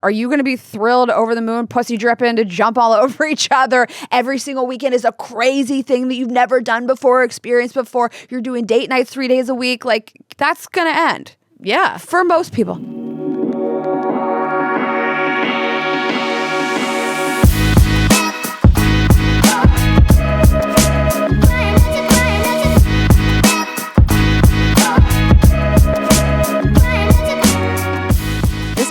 Are you going to be thrilled, over the moon, pussy dripping, to jump all over each other? Every single weekend is a crazy thing that you've never done before, experienced before. You're doing date nights 3 days a week. Like, that's going to end. Yeah. For most people.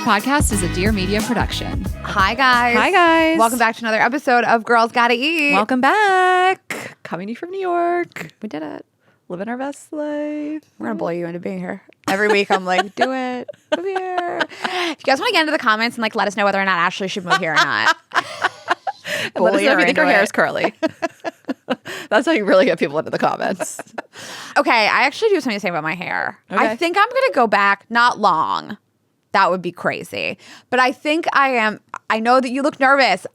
Podcast is a Dear Media production. Hi, guys. Hi, guys. Welcome back to another episode of Girls Gotta Eat. Welcome back. Coming to you from New York. We did it. Living our best life. We're going to bully you into being here. Every week I'm like, do it. Move here. If you guys want to get into the comments and like let us know whether or not Ashley should move here or not. And let us know if you think her hair is curly. That's how you really get people into the comments. Okay, I actually do have something to say about my hair. Okay. I think I'm going to go back, not long. That would be crazy. But I think I am. I know that you look nervous.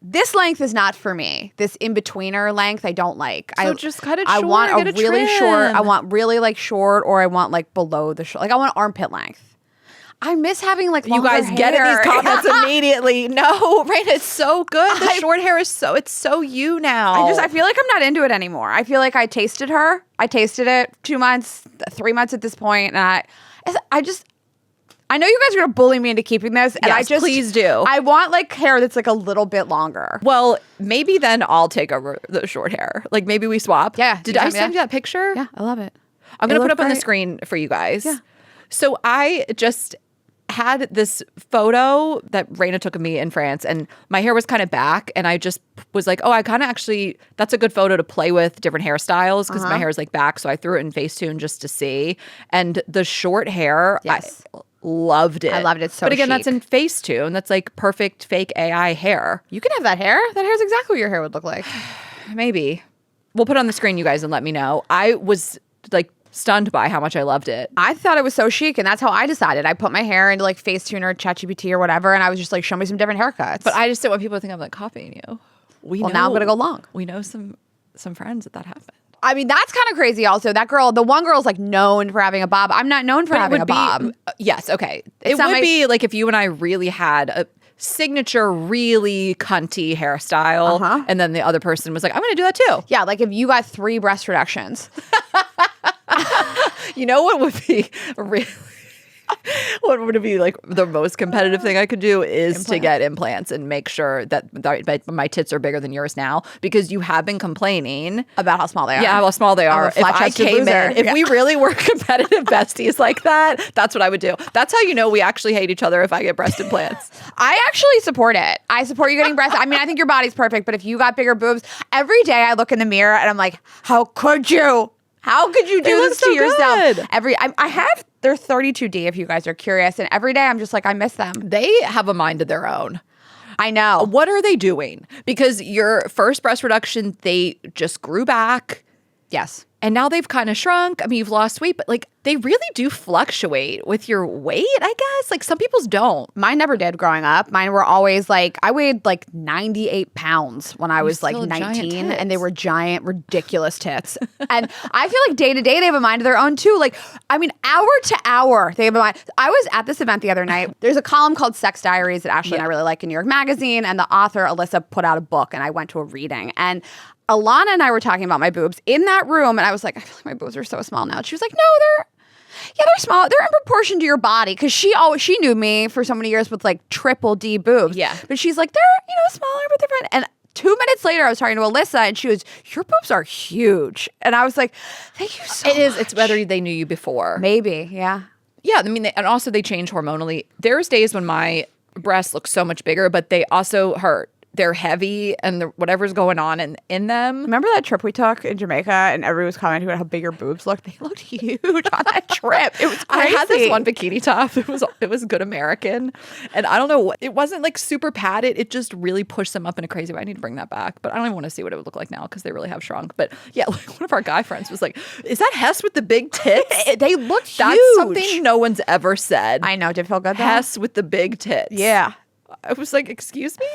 This length is not for me. This in-betweener length, I don't like. So just cut it short. I want get a a really trim. short. I want really like short, or I want like below the short. Like I want armpit length. I miss having like longer You guys hair. get in these comments immediately. No, Rayna, it's so good. The short hair is it's so you now. I feel like I'm not into it anymore. I feel like I tasted her. I tasted it 2 months, 3 months at this point, and I know you guys are going to bully me into keeping this. And yes, please do. I want like hair that's like a little bit longer. Well, maybe then I'll take over the short hair. Like maybe we swap. Yeah. Did I send you that picture? Yeah, I love it. I'm going to put up on the screen for you guys. Yeah. So I just had this photo that Rayna took of me in France, and my hair was kind of back, and I just was like, oh, I kind of actually, that's a good photo to play with different hairstyles because my hair is like back. So I threw it in Facetune just to see. And the short hair, yes. I loved it. I loved it so But again, chic. that's in Facetune. That's like perfect fake AI hair. You can have that hair. That hair is exactly what your hair would look like. Maybe. We'll put it on the screen, you guys, and let me know. I was like stunned by how much I loved it. I thought it was so chic, and that's how I decided. I put my hair into like Facetune or ChatGPT or whatever, and I was just like, show me some different haircuts. But I just don't want people to think I'm like copying you. Now I'm going to go long. We know some friends that happened. I mean, that's kind of crazy also. That girl, the one girl's like known for having a bob. I'm not known for having a bob. Yes, okay. It would be like if you and I really had a signature, really cunty hairstyle, and then the other person was like, I'm going to do that too. Yeah, like if you got 3 breast reductions. You know what would be really... What would be like the most competitive thing I could do is to get implants and make sure that my tits are bigger than yours now, because you have been complaining About how small they are. Yeah, how small they are. If I came in, if we really were competitive besties like that, that's what I would do. That's how you know we actually hate each other, if I get breast implants. I actually support it. I support you getting breast. I mean, I think your body's perfect, but if you got bigger boobs, every day I look in the mirror and I'm like, how could you? How could you do this to yourself? Good. I have, they're 32D if you guys are curious. And every day I'm just like, I miss them. They have a mind of their own. I know. What are they doing? Because your first breast reduction, they just grew back. Yes. And now they've kind of shrunk. I mean, you've lost weight, but like they really do fluctuate with your weight, I guess. Like some people's don't. Mine never did growing up. Mine were always like, I weighed like 98 pounds when I was like 19, and they were giant, ridiculous tits. And I feel like day to day, they have a mind of their own too. Like, I mean, hour to hour, they have a mind. I was at this event the other night. There's a column called Sex Diaries that Ashley and I really like in New York Magazine. And the author, Alyssa, put out a book, and I went to a reading. And Alana and I were talking about my boobs in that room, and I was like, I feel like my boobs are so small now. And she was like, no, they're small. They're in proportion to your body, because she knew me for so many years with like triple D boobs. Yeah, but she's like, they're smaller, but they're fine. And 2 minutes later, I was talking to Alyssa, and she was, your boobs are huge. And I was like, thank you so much. It is. It's whether they knew you before. Maybe, yeah. Yeah, I mean, and also they change hormonally. There's days when my breasts look so much bigger, but they also hurt. They're heavy, and whatever's going on in them. Remember that trip we took in Jamaica, and everyone was commenting about how big your boobs looked? They looked huge on that trip. It was crazy. I had this one bikini top. It was Good American, and I don't know. It wasn't like super padded. It just really pushed them up in a crazy way. I need to bring that back, but I don't even want to see what it would look like now because they really have shrunk. But yeah, like one of our guy friends was like, "Is that Hess with the big tits?" They look huge. That's something no one's ever said. I know. Did it feel good though? Hess with the big tits. Yeah. I was like, excuse me?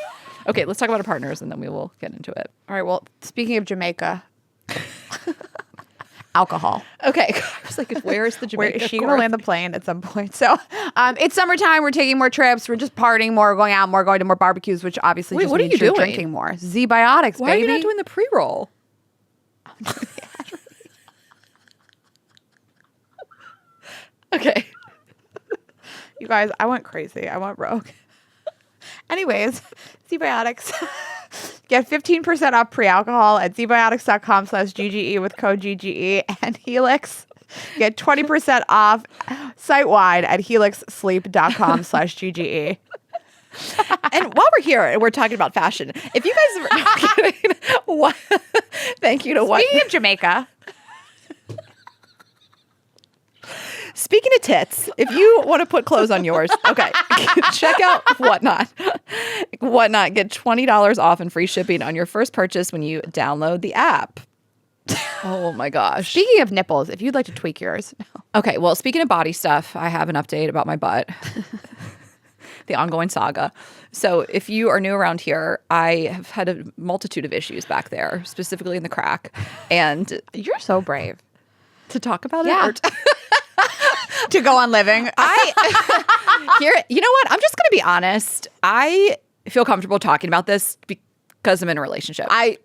Okay, let's talk about our partners and then we will get into it. All right. Well, speaking of Jamaica, alcohol. Okay. I was like, where is the Jamaica? Where is she going to land the plane at some point? So it's summertime. We're taking more trips. We're just partying more, going out more, going to more barbecues, which obviously just means you're drinking more. Z-Biotics, Why baby. are you not doing the pre-roll? Okay. You guys, I went crazy. I went rogue. Anyways, Z-Biotics. Get 15% off pre-alcohol at zbiotics.com/GGE with code GGE, and Helix. Get 20% off site-wide at helixsleep.com/GGE. And while we're here and we're talking about fashion, if you guys thank you to what? Speaking of Jamaica. Speaking of tits, if you want to put clothes on yours, okay, check out Whatnot. Whatnot, get $20 off and free shipping on your first purchase when you download the app. Oh my gosh. Speaking of nipples, if you'd like to tweak yours. Okay, well, speaking of body stuff, I have an update about my butt. The ongoing saga. So if you are new around here, I have had a multitude of issues back there, specifically in the crack. And you're so brave. To talk about it? Or to go on living. You know what? I'm just going to be honest. I feel comfortable talking about this because I'm in a relationship. I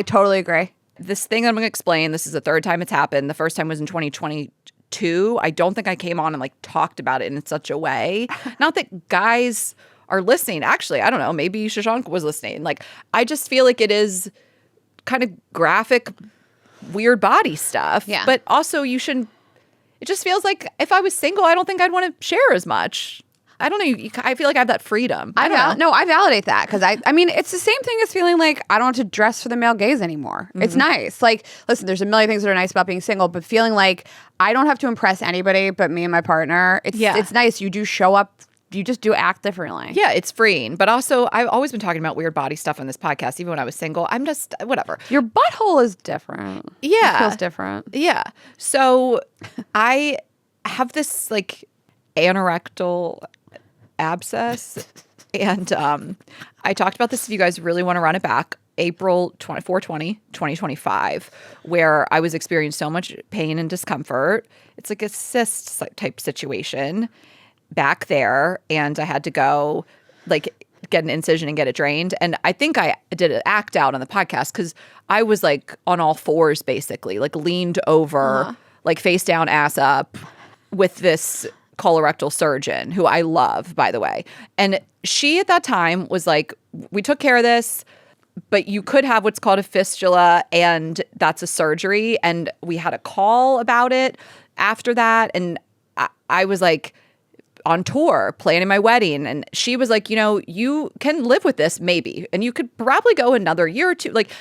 totally agree. This thing I'm going to explain, this is the third time it's happened. The first time was in 2022. I don't think I came on and like talked about it in such a way. Not that guys are listening. Actually, I don't know. Maybe Shashank was listening. Like, I just feel like it is kind of graphic, weird body stuff. Yeah. But also you shouldn't. It just feels like if I was single, I don't think I'd want to share as much. I don't know. I feel like I have that freedom. I validate that because I mean, it's the same thing as feeling like I don't have to dress for the male gaze anymore. Mm-hmm. It's nice. Like, listen, there's a million things that are nice about being single, but feeling like I don't have to impress anybody but me and my partner. It's nice. You do show up. You just do act differently. Yeah, it's freeing. But also, I've always been talking about weird body stuff on this podcast, even when I was single. I'm just, whatever. Your butthole is different. Yeah. It feels different. Yeah. So I have this like anorectal abscess. And I talked about this if you guys really want to run it back. April 2025, where I was experiencing so much pain and discomfort. It's like a cyst type situation back there, and I had to go like get an incision and get it drained. And I think I did an act out on the podcast because I was like on all fours, basically, like leaned over, like face down, ass up with this colorectal surgeon who I love, by the way. And she at that time was like, we took care of this, but you could have what's called a fistula, and that's a surgery. And we had a call about it after that. And I was like, on tour, planning my wedding. And she was like, you know, you can live with this maybe. And you could probably go another year or two. Like,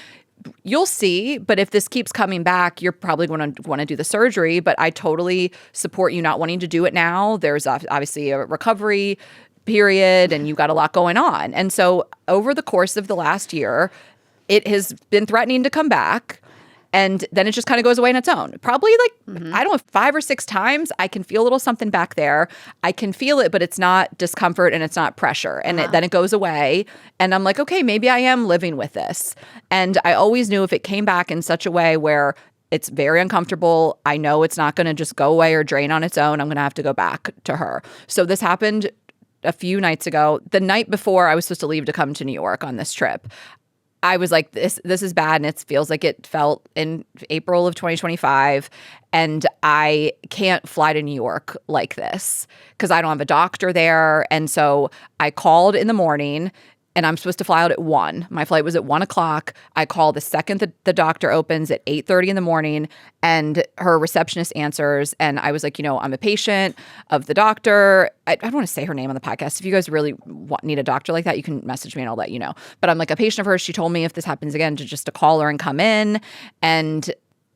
you'll see. But if this keeps coming back, you're probably going to want to do the surgery. But I totally support you not wanting to do it now. There's obviously a recovery period and you got a lot going on. And so over the course of the last year, it has been threatening to come back. And then it just kind of goes away on its own. Probably like, I don't know, 5 or 6 times, I can feel a little something back there. I can feel it, but it's not discomfort and it's not pressure. And then it goes away. And I'm like, okay, maybe I am living with this. And I always knew if it came back in such a way where it's very uncomfortable, I know it's not going to just go away or drain on its own. I'm going to have to go back to her. So this happened a few nights ago. The night before I was supposed to leave to come to New York on this trip, I was like, this is bad, and it feels like it felt in April of 2025, and I can't fly to New York like this because I don't have a doctor there. And so I called in the morning, and I'm supposed to fly out at 1. My flight was at 1 o'clock. I call the second that the doctor opens at 8:30 in the morning, and her receptionist answers. And I was like, you know, I'm a patient of the doctor. I don't want to say her name on the podcast. If you guys really need a doctor like that, you can message me and I'll let you know. But I'm like a patient of hers. She told me if this happens again to call her and come in. And,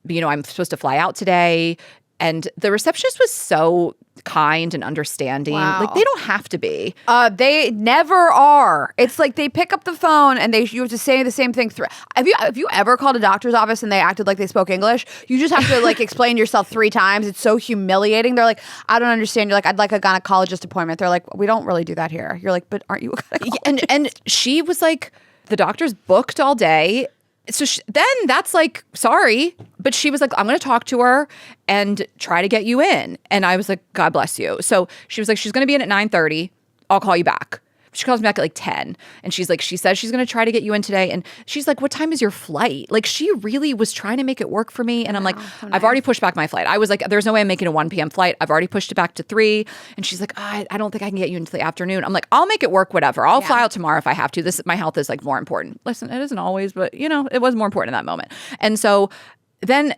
you know, I'm supposed to fly out today. And the receptionist was so kind and understanding. Wow. Like, they don't have to be. They never are. It's like they pick up the phone and you have to say the same thing. Have you ever called a doctor's office and they acted like they spoke English? You just have to like explain yourself 3 times. It's so humiliating. They're like, I don't understand. You're like, I'd like a gynecologist appointment. They're like, we don't really do that here. You're like, but aren't you a gynecologist? And she was like, the doctor's booked all day. So then that's like, sorry. But she was like, I'm going to talk to her and try to get you in. And I was like, God bless you. So she was like, she's going to be in at 9:30. I'll call you back. She calls me back at like 10. And she's like, she says she's going to try to get you in today. And she's like, what time is your flight? Like, she really was trying to make it work for me. And I'm like, so nice. I've already pushed back my flight. I was like, there's no way I'm making a 1 p.m. flight. I've already pushed it back to 3. And she's like, I don't think I can get you into the afternoon. I'm like, I'll make it work, whatever. I'll fly out tomorrow if I have to. My health is like more important. Listen, it isn't always, but it was more important in that moment. And so then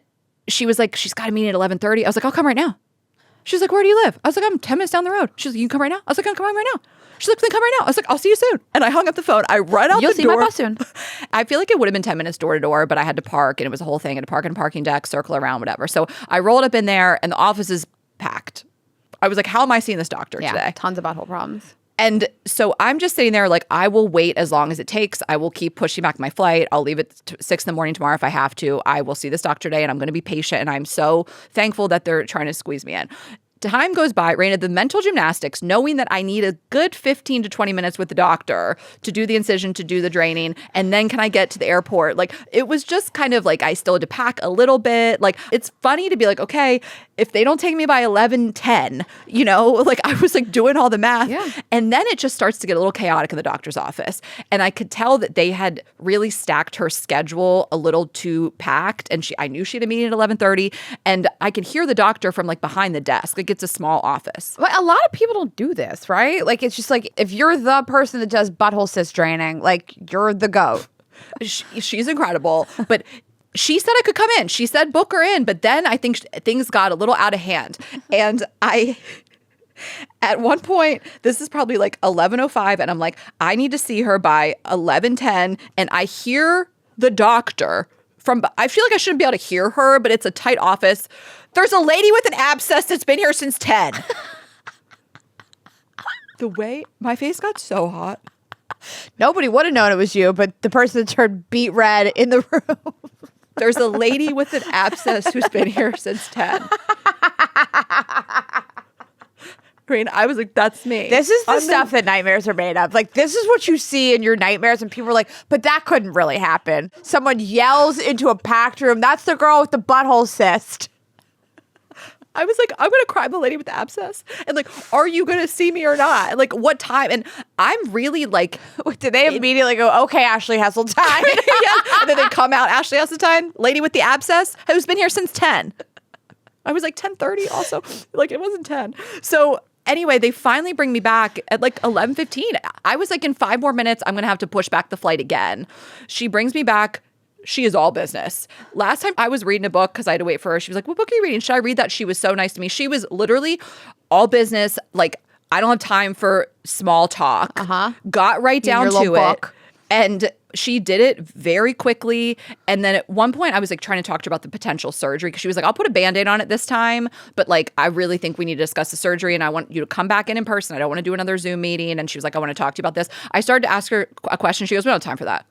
she was like, she's got a meeting at 11:30. I was like, I'll come right now. She's like, where do you live? I was like, I'm 10 minutes down the road. She's like, you can come right now? I was like, I'm coming right now. She's like, then come right now. I was like, I'll see you soon. And I hung up the phone. I run out the door. You'll see my bus soon. I feel like it would have been 10 minutes door to door, but I had to park and it was a whole thing. I had to park in a parking deck, circle around, whatever. So I rolled up in there and the office is packed. I was like, how am I seeing this doctor today? Tons of butthole problems. And so I'm just sitting there like, I will wait as long as it takes. I will keep pushing back my flight. I'll leave at 6 in the morning tomorrow if I have to. I will see this doctor today and I'm going to be patient. And I'm so thankful that they're trying to squeeze me in. Time goes by, Rayna, the mental gymnastics, knowing that I need a good 15 to 20 minutes with the doctor to do the incision, to do the draining, and then can I get to the airport? Like, it was just kind of like I still had to pack a little bit. Like, it's funny to be like, okay, if they don't take me by 11:10, like I was like doing all the math. Yeah. And then it just starts to get a little chaotic in the doctor's office. And I could tell that they had really stacked her schedule a little too packed. And I knew she had a meeting at 11:30. And I could hear the doctor from like behind the desk. Like, it's a small office. But a lot of people don't do this, right? Like, it's just like, if you're the person that does butthole cyst draining, like, you're the GOAT. She's incredible. But she said I could come in. She said book her in. But then I think things got a little out of hand. And at one point, this is probably like 11:05, and I'm like, I need to see her by 11:10. And I hear the doctor I feel like I shouldn't be able to hear her, but it's a tight office. There's a lady with an abscess that's been here since 10. The way my face got so hot. Nobody would have known it was you, but the person that turned beet red in the room. There's a lady with an abscess who's been here since 10. I was like, that's me. This is the stuff that nightmares are made of. Like, this is what you see in your nightmares, and people are like, but that couldn't really happen. Someone yells into a packed room, that's the girl with the butthole cyst. I was like, I'm going to cry the lady with the abscess. And like, are you going to see me or not? Like, what time? And I'm really like... Did they immediately go, okay, Ashley Hasseltine? Yeah. And then they come out, Ashley Hasseltine, lady with the abscess, who's been here since 10. I was like, 10:30 also. Like, it wasn't 10. So... Anyway, they finally bring me back at like 11:15. I was like, in 5 more minutes, I'm going to have to push back the flight again. She brings me back. She is all business. Last time I was reading a book because I had to wait for her. She was like, what book are you reading? Should I read that? She was so nice to me. She was literally all business. Like, I don't have time for small talk. Got right down to it. And she did it very quickly. And then at one point I was like trying to talk to her about the potential surgery because she was like, I'll put a Band-Aid on it this time. But like, I really think we need to discuss the surgery and I want you to come back in person. I don't want to do another Zoom meeting. And she was like, I want to talk to you about this. I started to ask her a question. She goes, we don't have time for that.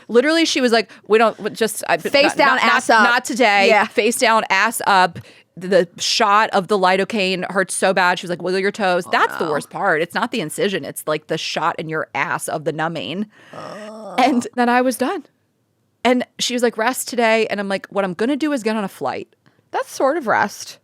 Literally, she was like, we don't just face down, ass up. Not today. Yeah. Face down, ass up. The shot of the lidocaine hurts so bad. She was like, wiggle your toes. That's the worst part. It's not the incision. It's like the shot in your ass of the numbing. And then I was done. And she was like, rest today. And I'm like, what I'm going to do is get on a flight. That's sort of rest.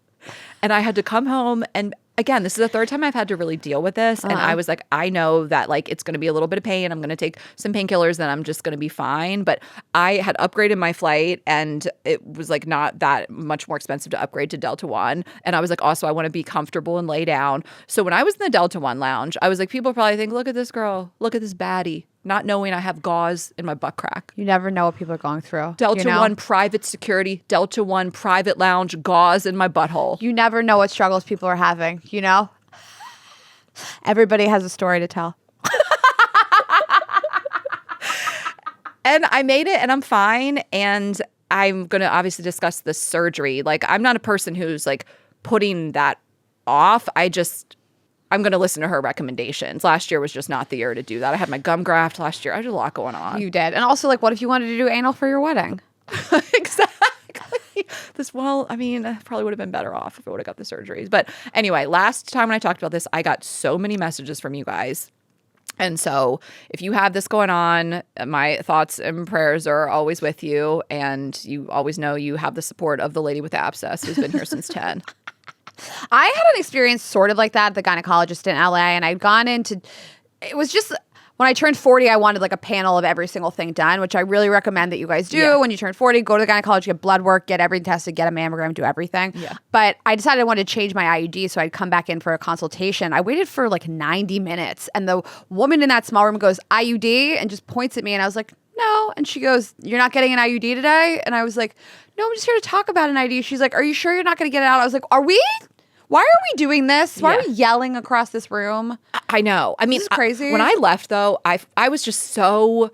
And I had to come home. And again, this is the third time I've had to really deal with this. And I was like, I know that like it's going to be a little bit of pain. I'm going to take some painkillers and I'm just going to be fine. But I had upgraded my flight and it was like not that much more expensive to upgrade to Delta One. And I was like, also, I want to be comfortable and lay down. So when I was in the Delta One lounge, I was like, people probably think, look at this girl. Look at this baddie. Not knowing I have gauze in my butt crack. You never know what people are going through. Delta One private security, Delta One private lounge, gauze in my butthole. You never know what struggles people are having, you know? Everybody has a story to tell. And I made it and I'm fine. And I'm going to obviously discuss the surgery. Like, I'm not a person who's like putting that off. I'm going to listen to her recommendations. Last year was just not the year to do that. I had my gum graft last year. I had a lot going on. You did. And also, like, what if you wanted to do anal for your wedding? Exactly. I probably would have been better off if I would have got the surgeries. But anyway, last time when I talked about this, I got so many messages from you guys And so if you have this going on, my thoughts and prayers are always with you. And you always know you have the support of the lady with the abscess who's been here since 10. I had an experience sort of like that at the gynecologist in LA, and I'd gone into, it was just, when I turned 40, I wanted like a panel of every single thing done, which I really recommend that you guys do. When you turn 40, go to the gynecologist, get blood work, get everything tested, get a mammogram, do everything. But I decided I wanted to change my IUD, so I'd come back in for a consultation. I waited for like 90 minutes, and the woman in that small room goes, IUD, and just points at me, and I was like, no. And she goes, you're not getting an IUD today? And I was like, no, I'm just here to talk about an IUD. She's like, are you sure you're not going to get it out? I was like, are we? Why are we doing this? Why are we yelling across this room? I know. I mean, this is crazy. When I left, though, I was just so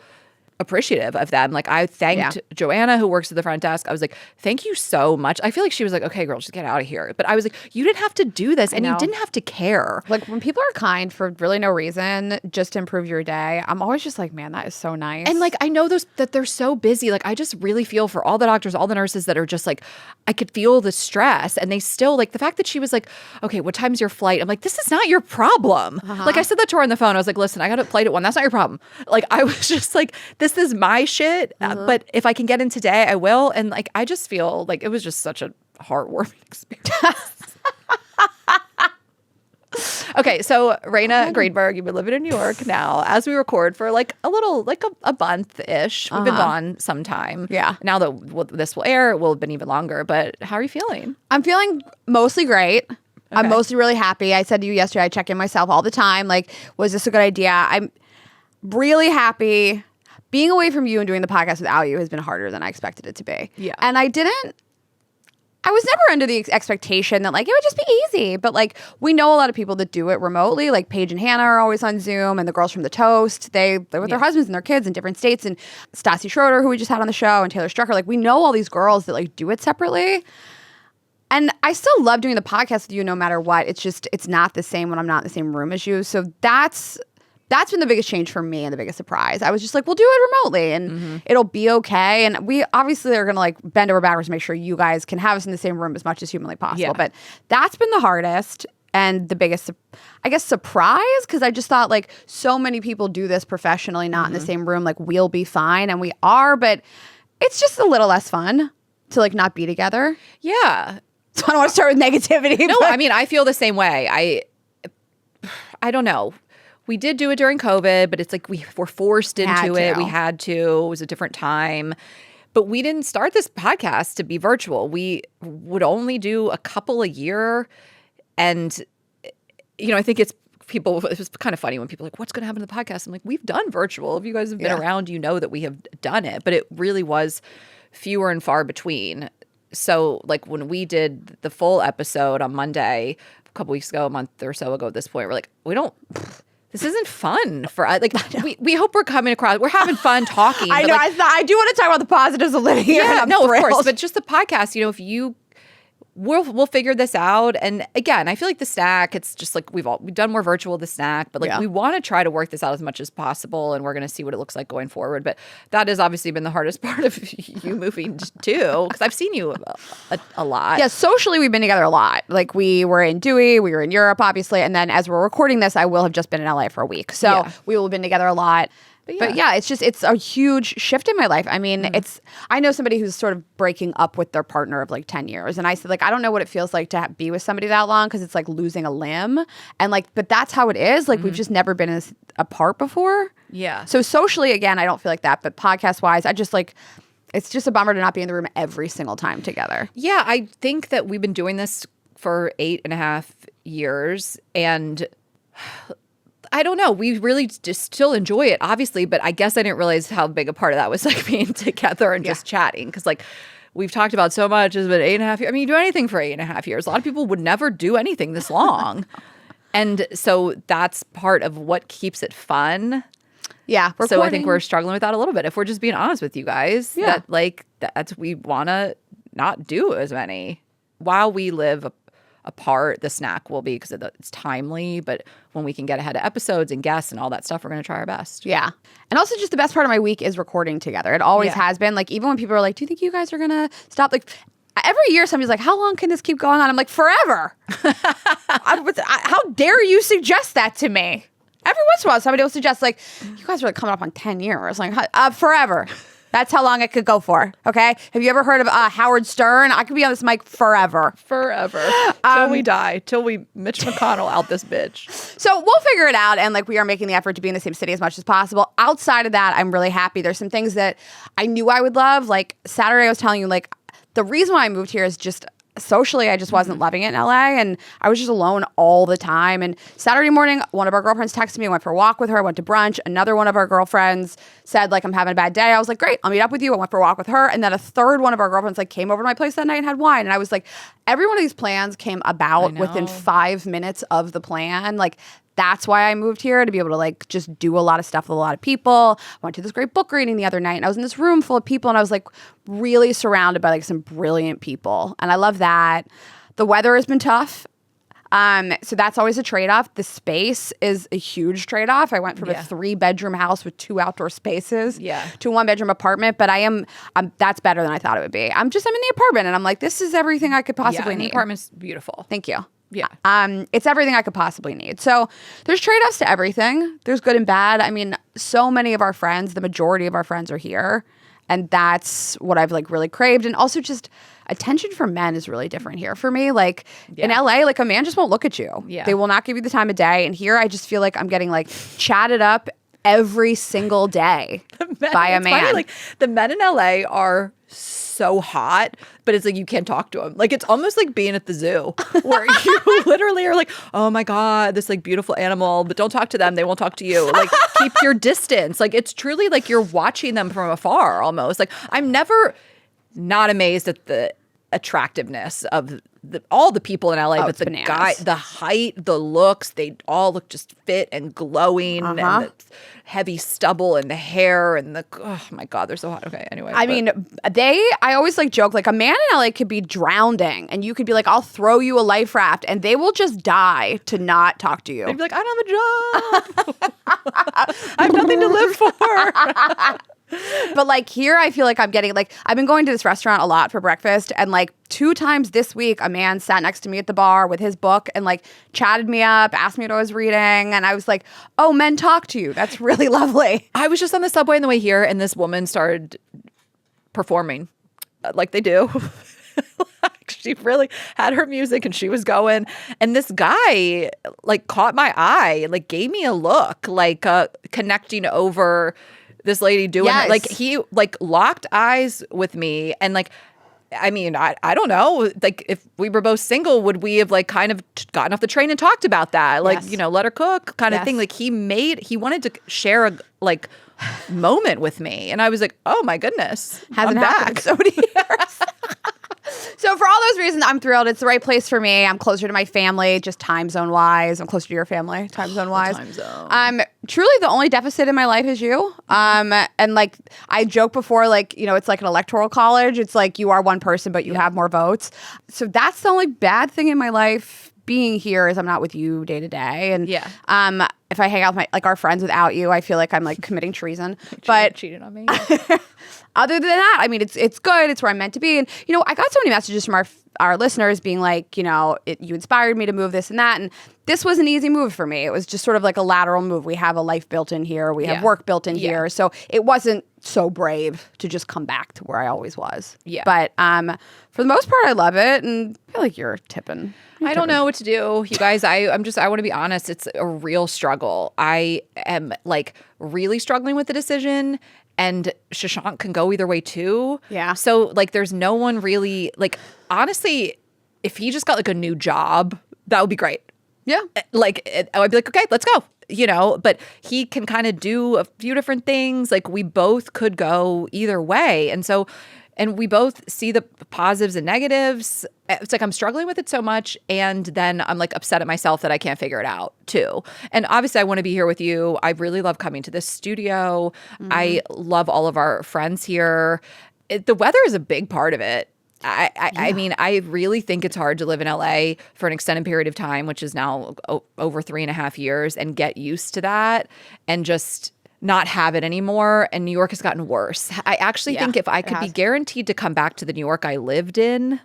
appreciative of them. Like, I thanked Joanna, who works at the front desk. I was like, thank you so much. I feel like she was like, okay, girl, just get out of here. But I was like, you didn't have to do this, and you didn't have to care. Like, when people are kind for really no reason, just to improve your day, I'm always just like, man, that is so nice. And like, I know that they're so busy. Like, I just really feel for all the doctors, all the nurses that are just like, I could feel the stress, and they still, like, the fact that she was like, okay, what time's your flight? I'm like, this is not your problem. Like, I said that to her on the phone. I was like, listen, I got a flight at 1. That's not your problem. Like, I was just like, this is my shit. But if I can get in today, I will. And like, I just feel like it was just such a heartwarming experience. Okay, so Rayna Greenberg, you've been living in New York now as we record for like a little, like a month-ish. We've been gone some time. Yeah. Now that this will air, it will have been even longer. But how are you feeling? I'm feeling mostly great. Okay. I'm mostly really happy. I said to you yesterday, I check in myself all the time. Like, was this a good idea? I'm really happy. Being away from you and doing the podcast without you has been harder than I expected it to be. Yeah. And I was never under the expectation that like it would just be easy. But like, we know a lot of people that do it remotely. Like Paige and Hannah are always on Zoom, and the girls from The Toast, they're with their husbands and their kids in different states. And Stassi Schroeder, who we just had on the show, and Taylor Strucker. Like, we know all these girls that like do it separately. And I still love doing the podcast with you no matter what. It's just, it's not the same when I'm not in the same room as you. So that's been the biggest change for me and the biggest surprise. I was just like, we'll do it remotely and it'll be okay. And we obviously are going to like bend over backwards to make sure you guys can have us in the same room as much as humanly possible. Yeah. But that's been the hardest and the biggest, I guess, surprise, because I just thought like so many people do this professionally, not in the same room. Like, we'll be fine, and we are, but it's just a little less fun to like not be together. Yeah. So I don't want to start with negativity. No, I mean, I feel the same way. I don't know. We did do it during COVID, but it's like we were forced into it. We had to. It was a different time. But we didn't start this podcast to be virtual. We would only do a couple a year. And, you know, I think it was kind of funny when people are like, what's going to happen to the podcast? I'm like, we've done virtual. If you guys have been around, you know that we have done it. But it really was fewer and far between. So, like, when we did the full episode on Monday, a couple weeks ago, a month or so ago at this point, we're like, this isn't fun for us. Like, we hope we're coming across. We're having fun talking. I know. Like, I do want to talk about the positives of living here. Yeah, no, of course. But just the podcast, you know, we'll figure this out. And again, I feel like the snack, it's just like we've done more virtual the snack, but like we want to try to work this out as much as possible, and we're going to see what it looks like going forward. But that has obviously been the hardest part of you moving too, because I've seen you a lot. Yeah, socially we've been together a lot. Like, we were in Dewey, we were in Europe, obviously, and then as we're recording this, I will have just been in LA for a week. So we will have been together a lot. But yeah, it's a huge shift in my life. I mean, I know somebody who's sort of breaking up with their partner of like 10 years. And I said, like, I don't know what it feels like to be with somebody that long, because it's like losing a limb. And like, but that's how it is. Like, we've just never been apart before. Yeah. So socially, again, I don't feel like that. But podcast wise, I just like, it's just a bummer to not be in the room every single time together. Yeah, I think that we've been doing this for 8.5 years. And I don't know. We really just still enjoy it, obviously, but I guess I didn't realize how big a part of that was like being together and just chatting. Because like we've talked about so much, it's been 8.5 years. I mean, you do anything for 8.5 years. A lot of people would never do anything this long. And so that's part of what keeps it fun. Yeah. So I think we're struggling with that a little bit. If we're just being honest with you guys, we want to not do as many while we live apart. The snack will be, because it's timely, but when we can get ahead of episodes and guests and all that stuff, we're going to try our best. Yeah. And also, just the best part of my week is recording together. It always has been. Like, even when people are like, do you think you guys are going to stop? Like, every year somebody's like, how long can this keep going on? I'm like, forever. How dare you suggest that to me? Every once in a while, somebody will suggest, like, you guys are like coming up on 10 years. Like, forever. That's how long it could go for. Okay. Have you ever heard of Howard Stern? I could be on this mic forever. Forever. Till we die. Till we Mitch McConnell out this bitch. So we'll figure it out. And like, we are making the effort to be in the same city as much as possible. Outside of that, I'm really happy. There's some things that I knew I would love. Like Saturday, I was telling you, like, the reason why I moved here is just socially, I just wasn't loving it in LA, and I was just alone all the time. And Saturday morning, one of our girlfriends texted me. I went for a walk with her. I went to brunch. Another one of our girlfriends said, like, I'm having a bad day. I was like, great, I'll meet up with you. I went for a walk with her. And then a third one of our girlfriends like came over to my place that night and had wine. And I was like, every one of these plans came about within 5 minutes of the plan. Like, that's why I moved here, to be able to like just do a lot of stuff with a lot of people. I went to this great book reading the other night, and I was in this room full of people, and I was like really surrounded by like some brilliant people. And I love that. The weather has been tough. So that's always a trade-off. The space is a huge trade-off. I went from a 3-bedroom house with 2 outdoor spaces to a 1-bedroom apartment, but that's better than I thought it would be. I'm in the apartment, and I'm like, this is everything I could possibly need. The apartment's beautiful. Thank you. Yeah. It's everything I could possibly need. So there's trade-offs to everything. There's good and bad. I mean, so many of our friends, the majority of our friends are here. And that's what I've like really craved. And also just attention from men is really different here for me. Like in LA, like a man just won't look at you. Yeah. They will not give you the time of day. And here I just feel like I'm getting like chatted up every single day by a man. Funny, like the men in LA are so hot, but it's like you can't talk to them. Like it's almost like being at the zoo where you literally are like, oh my God, this like beautiful animal, but don't talk to them. They won't talk to you. Like keep your distance. Like it's truly like you're watching them from afar almost. Like I'm never not amazed at the attractiveness of all the people in LA, but the bananas. guy, the height, the looks, they all look just fit and glowing, and the heavy stubble and the hair and the, oh my God, they're so hot. Okay, anyway. I always like joke, like a man in LA could be drowning and you could be like, I'll throw you a life raft, and they will just die to not talk to you. They'd be like, I don't have a job. I have nothing to live for. But like here, I feel like I'm getting like, I've been going to this restaurant a lot for breakfast, and like 2 times this week, a man sat next to me at the bar with his book and like chatted me up, asked me what I was reading. And I was like, oh, men talk to you. That's really lovely. I was just on the subway on the way here, and this woman started performing like they do. She really had her music and she was going. And this guy like caught my eye, like gave me a look, like connecting over this lady doing it. Like he like locked eyes with me, and like I mean I don't know, like if we were both single, would we have like kind of gotten off the train and talked about that, like you know, let her cook kind of thing. Like he wanted to share a like moment with me, and I was like, oh my goodness, hasn't happened in so many years. So for all those reasons, I'm thrilled. It's the right place for me. I'm closer to my family, just time zone wise. I'm closer to your family, time zone wise. Time zone. Truly the only deficit in my life is you. And like I joked before, like, you know, it's like an electoral college. It's like you are one person, but you have more votes. So that's the only bad thing in my life being here is I'm not with you day to day. And if I hang out with our friends without you, I feel like I'm like committing treason. But cheating on me. Other than that, I mean, it's good. It's where I'm meant to be. And, you know, I got so many messages from our listeners being like, you know, you inspired me to move this and that. And this was an easy move for me. It was just sort of like a lateral move. We have a life built in here. We have work built in here. So it wasn't so brave to just come back to where I always was. Yeah. But for the most part, I love it. And I feel like you're tipping. I don't know what to do, you guys. I want to be honest. It's a real struggle. I am like really struggling with the decision, and Shashank can go either way too. Yeah. So like, there's no one really like, honestly, if he just got like a new job, that would be great. Yeah. Like I'd be like, okay, let's go. You know, but he can kind of do a few different things. Like we both could go either way. And so, and we both see the positives and negatives. It's like I'm struggling with it so much, and then I'm like upset at myself that I can't figure it out too. And obviously I want to be here with you. I really love coming to this studio. I love all of our friends here. The weather is a big part of it. I mean, I really think it's hard to live in LA for an extended period of time, which is now over 3.5 years, and get used to that and just not have it anymore. And New York has gotten worse. I actually think if I could be guaranteed to come back to the New York I lived in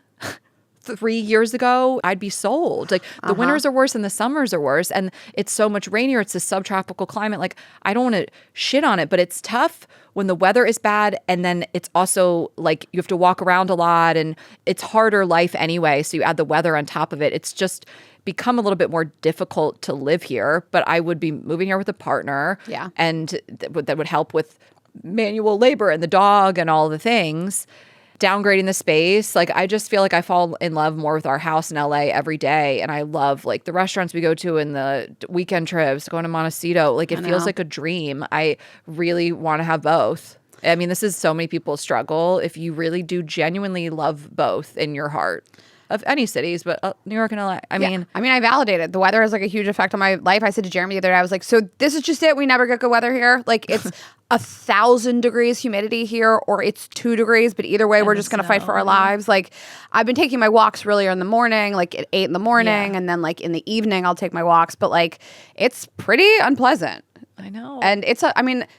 3 years ago, I'd be sold. Like the winters are worse and the summers are worse. And it's so much rainier. It's a subtropical climate. Like I don't want to shit on it, but it's tough when the weather is bad. And then it's also like you have to walk around a lot and it's harder life anyway. So you add the weather on top of it. It's just become a little bit more difficult to live here. But I would be moving here with a partner. Yeah. And that would help with manual labor and the dog and all the things. Downgrading the space. Like I just feel like I fall in love more with our house in LA every day. And I love like the restaurants we go to and the weekend trips, going to Montecito. Like it feels like a dream. I really want to have both. I mean, this is so many people's struggle. If you really do genuinely love both in your heart. Of any cities, but New York and LA. I mean, I validate it. The weather has like a huge effect on my life. I said to Jeremy the other day, I was like, so this is just it. We never get good weather here. Like it's 1,000 degrees humidity here, or it's 2 degrees. But either way, we're just going to fight for our lives. Like I've been taking my walks earlier in the morning, like at 8 in the morning. And then like in the evening, I'll take my walks. But like it's pretty unpleasant. I know. And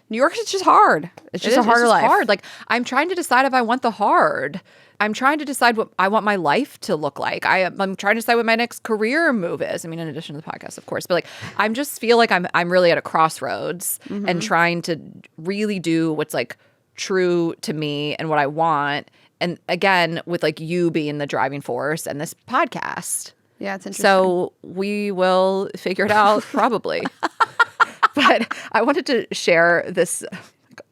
New York is just hard. It's just a harder life. Hard. Like I'm trying to decide if I want the hard. I'm trying to decide what I want my life to look like. I'm trying to decide what my next career move is. I mean, in addition to the podcast, of course, but like I'm just feel like I'm really at a crossroads and trying to really do what's like true to me and what I want. And again, with like you being the driving force and this podcast. Yeah, it's interesting. So we will figure it out probably. But I wanted to share this.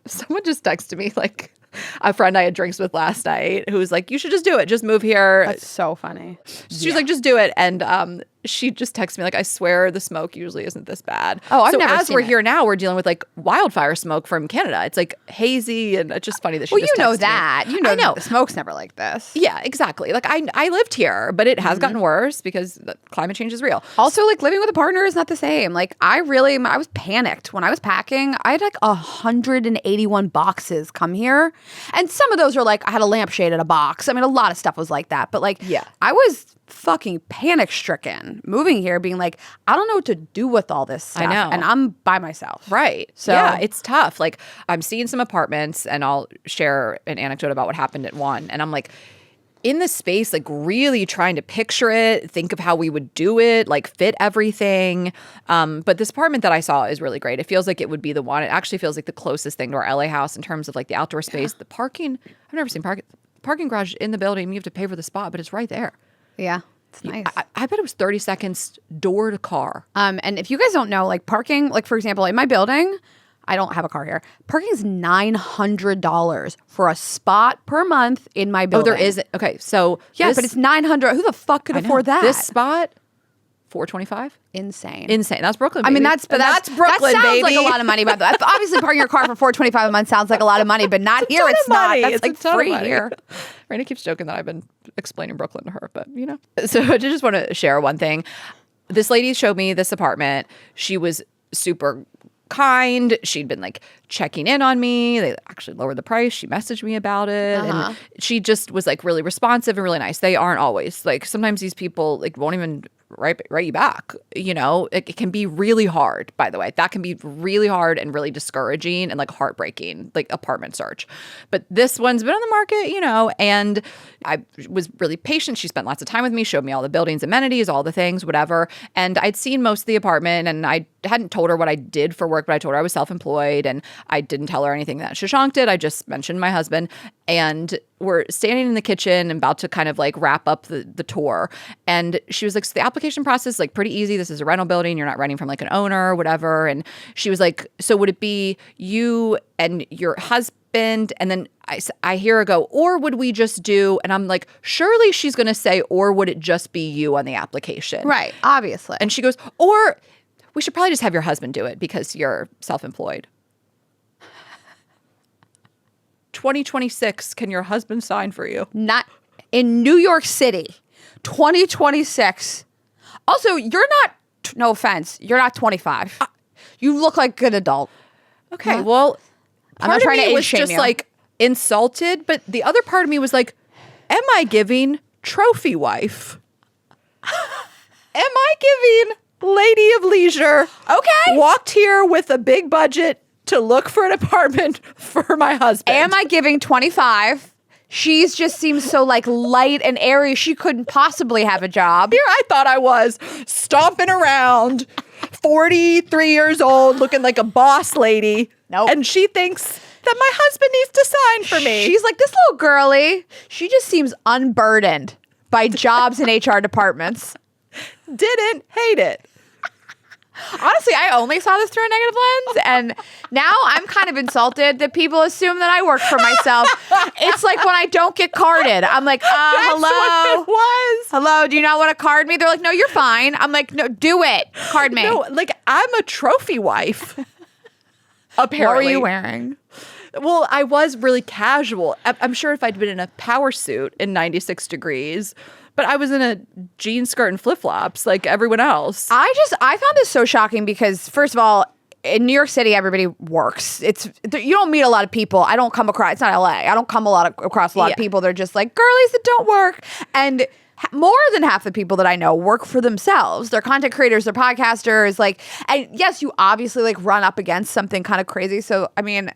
Someone just texted me like a friend I had drinks with last night who was like, you should just do it. Just move here. That's so funny. She's like, just do it. And she just texted me like, I swear the smoke usually isn't this bad. Oh, I've never as seen we're it. here now, we're dealing with like wildfire smoke from Canada. It's like hazy and it's just funny that she just texted that. me. You know I know. The smoke's never like this. Yeah, exactly. Like I lived here, but it has gotten worse because the climate change is real. Also, like living with a partner is not the same. Like I was panicked when I was packing. I had like 181 boxes come here. And some of those are like, I had a lampshade in a box. I mean, a lot of stuff was like that. But like, I was fucking panic stricken moving here, being like, I don't know what to do with all this stuff. I know. And I'm by myself. Right. So yeah, it's tough. Like I'm seeing some apartments and I'll share an anecdote about what happened at one. And I'm like, in this space, like really trying to picture it, think of how we would do it, like fit everything. But this apartment that I saw is really great. It feels like it would be the one. It actually feels like the closest thing to our LA house in terms of like the outdoor space. The parking, I've never seen parking garage in the building. You have to pay for the spot, but it's right there. Yeah. It's nice. I bet it was 30 seconds door to car. And if you guys don't know, like parking, like for example, in my building, I don't have a car here. Parking is $900 for a spot per month in my building. Oh, there is. Okay, so yeah, but it's $900. Who the fuck could afford that? This spot, $425. Insane. That's Brooklyn. Baby. I mean, that's Brooklyn. That sounds baby. like a lot of money. But obviously, parking your car for $425 a month sounds like a lot of money, but not here. It's not. That's like free here. Rayna keeps joking that I've been explaining Brooklyn to her, but you know. So I just want to share one thing. This lady showed me this apartment. She was super kind. She'd been like checking in on me. They actually lowered the price. She messaged me about it. And she just was like really responsive and really nice. They aren't always like, sometimes these people like won't even write you back. You know, it can be really hard, by the way. That can be really hard and really discouraging and like heartbreaking, like apartment search. But this one's been on the market, you know, and I was really patient. She spent lots of time with me, showed me all the buildings, amenities, all the things, whatever. And I'd seen most of the apartment and I hadn't told her what I did for work, but I told her I was self-employed and I didn't tell her anything that Shashank did. I just mentioned my husband. And we're standing in the kitchen and about to kind of like wrap up the tour. And she was like, so the application process is like pretty easy. This is a rental building. You're not renting from like an owner or whatever. And she was like, so would it be you and your husband? And then I hear her go, or would we just do, and I'm like, surely she's going to say, or would it just be you on the application? Right. Obviously. And she goes, or we should probably just have your husband do it because you're self-employed. 2026, can your husband sign for you? Not in New York City, 2026. Also, you're not, no offense, you're not 25. You look like an adult. Okay, well, I'm not trying to age was shame just you. like insulted, but the other part of me was like, am I giving trophy wife? Am I giving lady of leisure? Okay. Walked here with a big budget to look for an apartment for my husband. Am I giving 25? She's just seems so like light and airy. She couldn't possibly have a job. Here I thought I was stomping around, 43 years old, looking like a boss lady. Nope. And she thinks that my husband needs to sign for me. She's like, this little girly, she just seems unburdened by jobs in HR departments. Didn't hate it. Honestly, I only saw this through a negative lens, and now I'm kind of insulted that people assume that I work for myself. It's like when I don't get carded. I'm like, hello? What it was. Hello, do you not want to card me? They're like, no, you're fine. I'm like, no, do it. Card me. No, like I'm a trophy wife. Apparently. What were you wearing? Well, I was really casual. I'm sure if I'd been in a power suit in 96 degrees, but I was in a jean skirt and flip-flops like everyone else. I found this so shocking because, first of all, in New York City, everybody works. You don't meet a lot of people. I don't come across, it's not LA. I don't come across a lot of people. They're just like girlies that don't work. And more than half the people that I know work for themselves. They're content creators, they're podcasters. Like, and yes, you obviously like run up against something kind of crazy. So, I mean,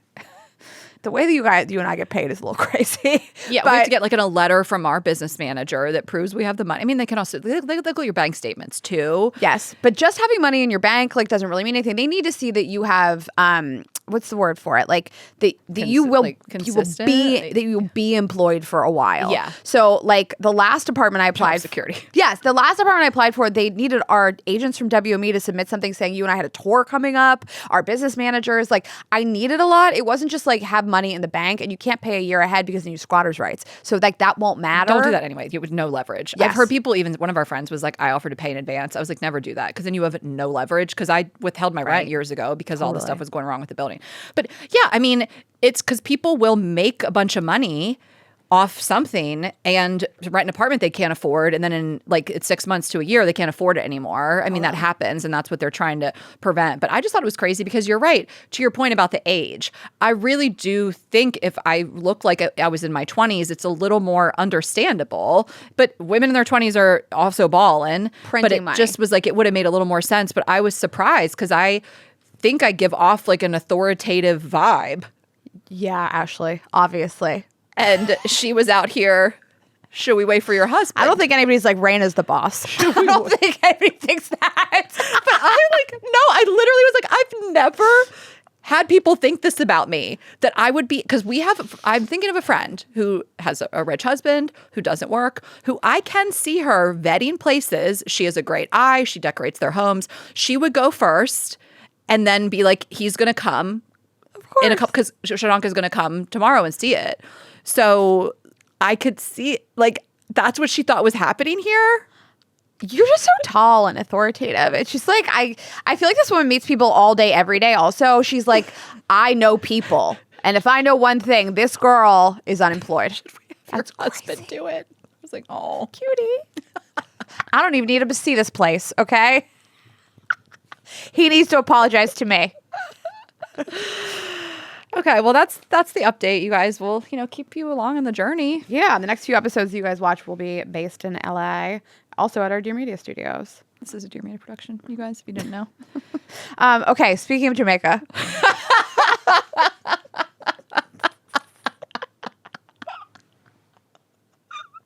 the way that you and I get paid is a little crazy. Yeah, we have to get like a letter from our business manager that proves we have the money. I mean, they can also they look at your bank statements too. Yes, but just having money in your bank like doesn't really mean anything. They need to see that you have what's the word for it? Like you will be employed for a while. Yeah. So like the last department I applied security. Yes, the last department I applied for, they needed our agents from WME to submit something saying you and I had a tour coming up. Our business managers, like I needed a lot. It wasn't just like have money in the bank and you can't pay a year ahead because then you squatters' rights. So like that won't matter. Don't do that anyway. You with no leverage. Yes. I've heard people, even one of our friends was like, I offered to pay in advance. I was like, never do that because then you have no leverage because I withheld my rent years ago because all the stuff was going wrong with the building. But yeah, I mean, it's because people will make a bunch of money off something and rent an apartment they can't afford, and then in like it's 6 months to a year they can't afford it anymore. I mean, that happens, and that's what they're trying to prevent. But I just thought it was crazy because you're right to your point about the age. I really do think if I look like I was in my 20s, it's a little more understandable. But women in their 20s are also balling. Printing but it money. just was like it would have made a little more sense. But I was surprised because I think I give off like an authoritative vibe. Yeah, Ashley, obviously. And she was out here, should we wait for your husband? I don't think anybody's like, Rayna's the boss. I don't think anybody thinks that. But I literally was like, I've never had people think this about me, that I would be, because I'm thinking of a friend who has a rich husband, who doesn't work, who I can see her vetting places. She has a great eye. She decorates their homes. She would go first and then be like, he's going to come in a couple, because Shashanka's going to come tomorrow and see it. So I could see, like, that's what she thought was happening here. You're just so tall and authoritative. It's just like, I feel like this woman meets people all day, every day. Also, she's like, I know people. And if I know one thing, this girl is unemployed. That's your husband do it. I was like, oh, cutie. I don't even need him to see this place, okay? He needs to apologize to me. Okay, well, that's the update, you guys. We'll, keep you along on the journey. Yeah, the next few episodes you guys watch will be based in LA, also at our Dear Media studios. This is a Dear Media production, you guys, if you didn't know. Okay, speaking of Jamaica.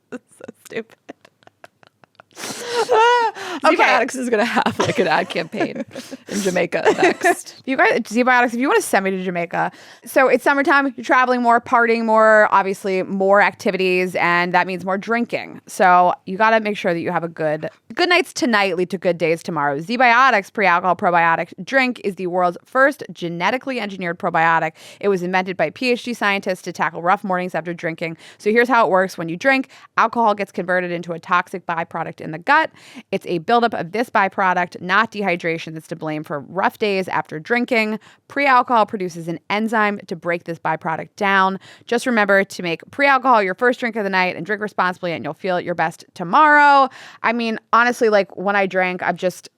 That's so stupid. Zbiotics is going to have like an ad campaign in Jamaica next. You guys, Zbiotics, if you want to send me to Jamaica. So it's summertime, you're traveling more, partying more, obviously more activities, and that means more drinking. So you got to make sure that you have a good nights tonight lead to good days tomorrow. Zbiotics pre-alcohol probiotic drink is the world's first genetically engineered probiotic. It was invented by PhD scientists to tackle rough mornings after drinking. So here's how it works. When you drink, alcohol gets converted into a toxic byproduct in the gut. It's a buildup of this byproduct, not dehydration, that's to blame for rough days after drinking. Pre-alcohol produces an enzyme to break this byproduct down. Just remember to make pre-alcohol your first drink of the night and drink responsibly, and you'll feel your best tomorrow. I mean, honestly, like when I drank,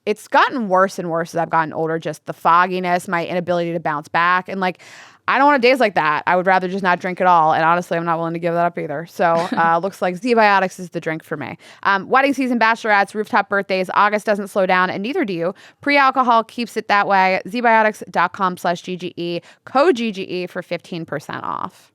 it's gotten worse and worse as I've gotten older. Just the fogginess, my inability to bounce back. And like, I don't want days like that. I would rather just not drink at all. And honestly, I'm not willing to give that up either. So looks like Zbiotics is the drink for me. Wedding season, bachelorettes, rooftop birthdays. August doesn't slow down, and neither do you. Pre-alcohol keeps it that way. Zbiotics.com/GGE. Code GGE for 15% off.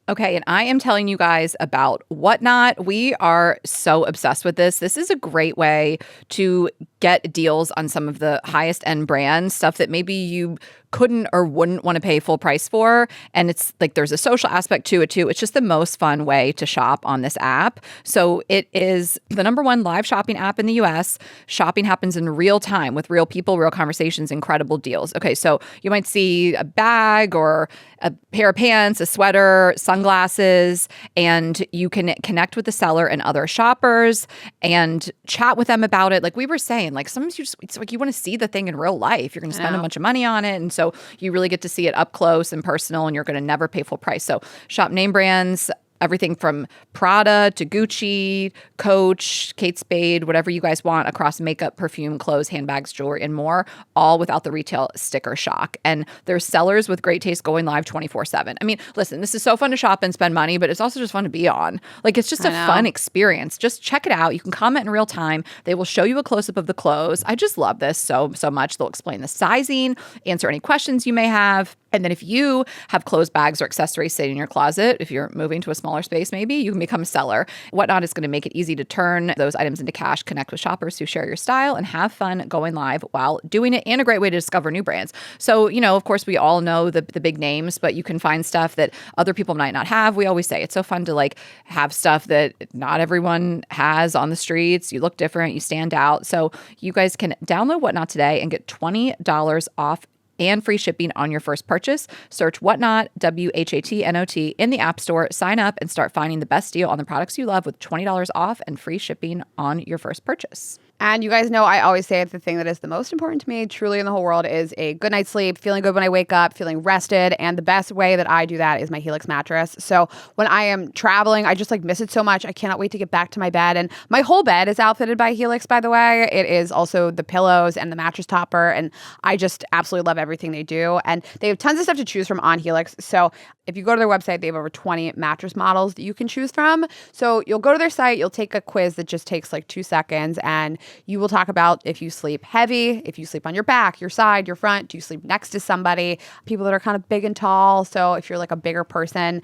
Okay, and I am telling you guys about Whatnot. We are so obsessed with this. This is a great way to get deals on some of the highest end brands, stuff that maybe you couldn't or wouldn't want to pay full price for. And it's like there's a social aspect to it too. It's just the most fun way to shop on this app. So it is the #1 live shopping app in the US. Shopping happens in real time with real people, real conversations, incredible deals. Okay, so you might see a bag or a pair of pants, a sweater, sunglasses, and you can connect with the seller and other shoppers and chat with them about it. Like we were saying, like sometimes it's like you want to see the thing in real life. You're going to spend a bunch of money on it. And so you really get to see it up close and personal, and you're going to never pay full price. So shop name brands, everything from Prada to Gucci, Coach, Kate Spade, whatever you guys want across makeup, perfume, clothes, handbags, jewelry, and more, all without the retail sticker shock. And there's sellers with great taste going live 24/7. I mean, listen, this is so fun to shop and spend money, but it's also just fun to be on. Like, it's just a fun experience. Just check it out. You can comment in real time. They will show you a close-up of the clothes. I just love this so much. They'll explain the sizing, answer any questions you may have. And then if you have clothes, bags, or accessories sitting in your closet, if you're moving to a smaller space, maybe you can become a seller. Whatnot is going to make it easy to turn those items into cash, connect with shoppers who share your style, and have fun going live while doing it, and a great way to discover new brands. So, you know, of course, we all know the big names, but you can find stuff that other people might not have. We always say it's so fun to like have stuff that not everyone has on the streets. You look different, you stand out. So you guys can download Whatnot today and get $20 off and free shipping on your first purchase. Search Whatnot, WHATNOT, in the App Store. Sign up and start finding the best deal on the products you love with $20 off and free shipping on your first purchase. And you guys know I always say the thing that is the most important to me truly in the whole world is a good night's sleep, feeling good when I wake up, feeling rested. And the best way that I do that is my Helix mattress. So when I am traveling, I just like miss it so much. I cannot wait to get back to my bed. And my whole bed is outfitted by Helix, by the way. It is also the pillows and the mattress topper. And I just absolutely love everything they do. And they have tons of stuff to choose from on Helix. So if you go to their website, they have over 20 mattress models that you can choose from. So you'll go to their site, you'll take a quiz that just takes like 2 seconds, and you will talk about if you sleep heavy, if you sleep on your back, your side, your front, do you sleep next to somebody, people that are kind of big and tall. So if you're like a bigger person,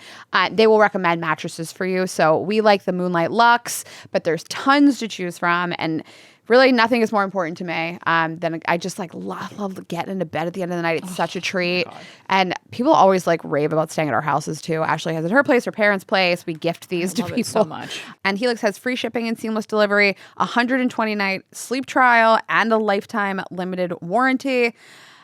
they will recommend mattresses for you. So we like the Moonlight Luxe, but there's tons to choose from. And really, nothing is more important to me than I just like love getting into bed at the end of the night. It's such a treat. And people always like rave about staying at our houses too. Ashley has it at her place, her parents' place. We gift these to people. It so much. And Helix has free shipping and seamless delivery, 120-night sleep trial, and a lifetime limited warranty.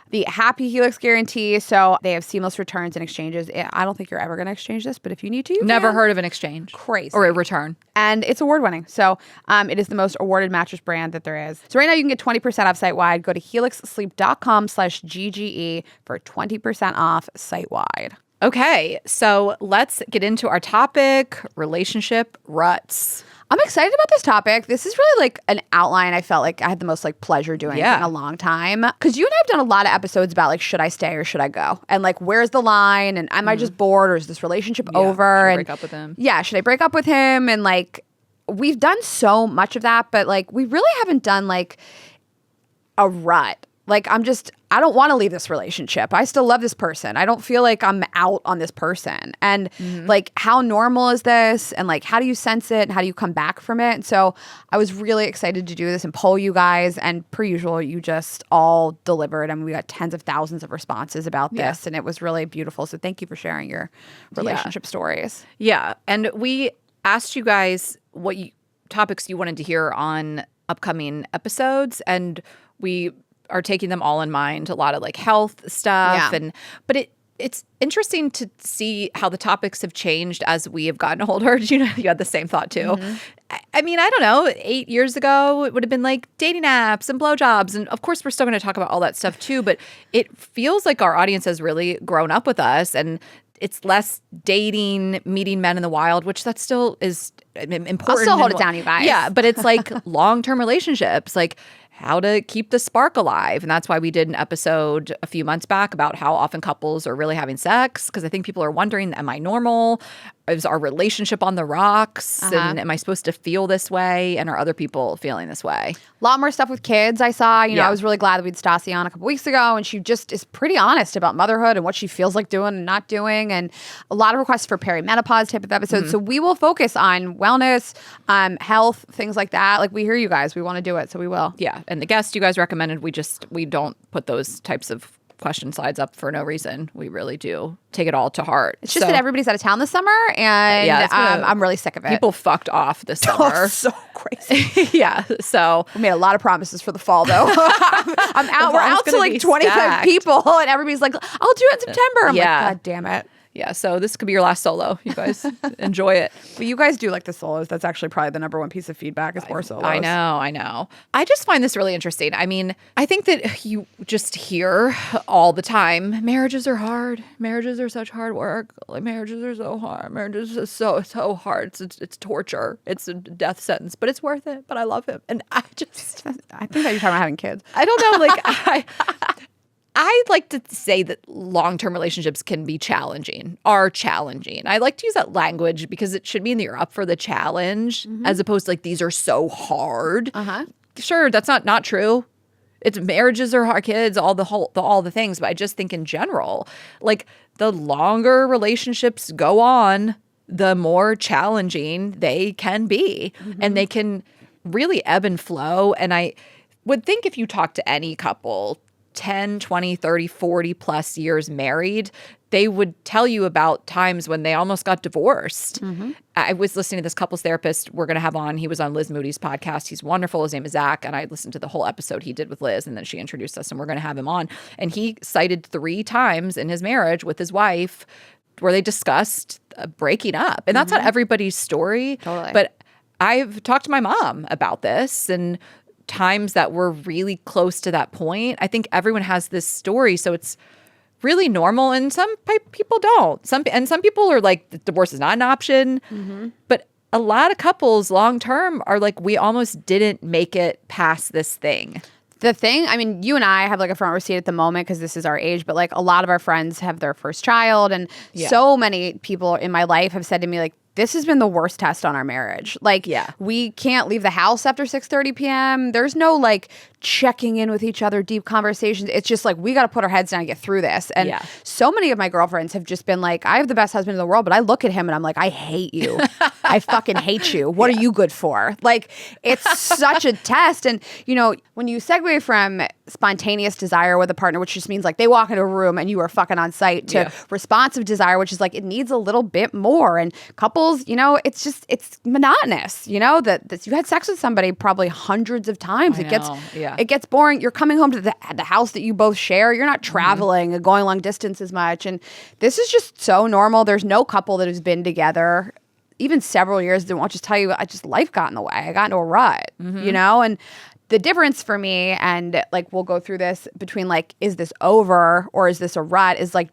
The Happy Helix guarantee. So they have seamless returns and exchanges. I don't think you're ever going to exchange this, but if you need to, you Never can. heard of an exchange. Crazy. Or a return. And it's award-winning. So it is the most awarded mattress brand that there is. So right now you can get 20% off site-wide. Go to helixsleep.com/GGE for 20% off site-wide. Okay, so let's get into our topic, relationship ruts. I'm excited about this topic. This is really like an outline I felt like I had the most like pleasure doing in a long time. Because you and I have done a lot of episodes about like, should I stay or should I go? And like, where's the line? And am I just bored, or is this relationship over? Should I break up with him? Yeah, should I break up with him? And like, we've done so much of that, but like, we really haven't done like a rut. Like, I don't want to leave this relationship. I still love this person. I don't feel like I'm out on this person. And like, how normal is this? And like, how do you sense it? And how do you come back from it? And so I was really excited to do this and poll you guys. And per usual, you just all delivered. I mean, we got tens of thousands of responses about this, and it was really beautiful. So thank you for sharing your relationship stories. Yeah. And we asked you guys what topics you wanted to hear on upcoming episodes. And we are taking them all in mind, a lot of like health stuff. But it's interesting to see how the topics have changed as we have gotten older. You know, you had the same thought too. I mean, I don't know, 8 years ago, it would have been like dating apps and blowjobs. And of course, we're still going to talk about all that stuff too. But it feels like our audience has really grown up with us, and it's less dating, meeting men in the wild, which that still is important. I'll still hold it down, you guys. Yeah, but it's like long-term relationships, like how to keep the spark alive. And that's why we did an episode a few months back about how often couples are really having sex, because I think people are wondering, am I normal? is our relationship on the rocks? And am I supposed to feel this way? And are other people feeling this way? A lot more stuff with kids I saw. You know, I was really glad that we had Stassi on a couple weeks ago, and she just is pretty honest about motherhood and what she feels like doing and not doing, and a lot of requests for perimenopause type of episodes. So we will focus on wellness, health, things like that. Like, we hear you guys. We want to do it, so we will. Yeah. And the guest you guys recommended, we don't put those types of question slides up for no reason. We really do take it all to heart. It's just that everybody's out of town this summer, and I'm really sick of it. People fucked off this summer. So crazy. Yeah. So we made a lot of promises for the fall, though. I'm out. We're out to like 25 stacked. people, and everybody's like, "I'll do it in September." I'm like, God damn it. Yeah, so this could be your last solo. You guys enjoy it. But you guys do like the solos. That's actually probably the number one piece of feedback is more solos. I know. I just find this really interesting. I mean, I think that you just hear all the time, marriages are hard. Marriages are such hard work. Like, marriages are so hard. Marriages are so hard. It's torture. It's a death sentence, but it's worth it. But I love him. And I think that you're talking about having kids. I don't know. Like, I like to say that long-term relationships are challenging. I like to use that language because it should mean that you're up for the challenge as opposed to like, these are so hard. Sure, that's not true. It's marriages are hard, kids, all the things. But I just think in general, like, the longer relationships go on, the more challenging they can be. And they can really ebb and flow. And I would think if you talk to any couple 10, 20, 30, 40 plus years married, they would tell you about times when they almost got divorced. I was listening to this couples therapist we're going to have on. He was on Liz Moody's podcast. He's wonderful. His name is Zach. And I listened to the whole episode he did with Liz, and then she introduced us, and we're going to have him on. And he cited 3 times in his marriage with his wife where they discussed breaking up. And that's not everybody's story. Totally. But I've talked to my mom about this, and times that were really close to that point. I think everyone has this story, so it's really normal, and some people don't. Some people are like, the divorce is not an option. But a lot of couples long term are like, we almost didn't make it past this thing. The thing, I mean, you and I have like a front row seat at the moment because this is our age, but like a lot of our friends have their first child, and so many people in my life have said to me, like, this has been the worst test on our marriage. Like, we can't leave the house after 6:30 p.m. There's no like checking in with each other, deep conversations. It's just like, we got to put our heads down and get through this. And so many of my girlfriends have just been like, I have the best husband in the world, but I look at him and I'm like, I hate you. I fucking hate you. What are you good for? Like, it's such a test. And, you know, when you segue from spontaneous desire with a partner, which just means like they walk into a room and you are fucking on site, to responsive desire, which is like, it needs a little bit more. And couples, you know, it's monotonous, you know, that you had sex with somebody probably hundreds of times. It gets boring. You're coming home to the house that you both share. You're not traveling and going long distance as much. And this is just so normal. There's no couple that has been together even several years. I'll just tell you, life got in the way. I got into a rut, you know, and the difference for me, and like, we'll go through this between like, is this over or is this a rut, is like,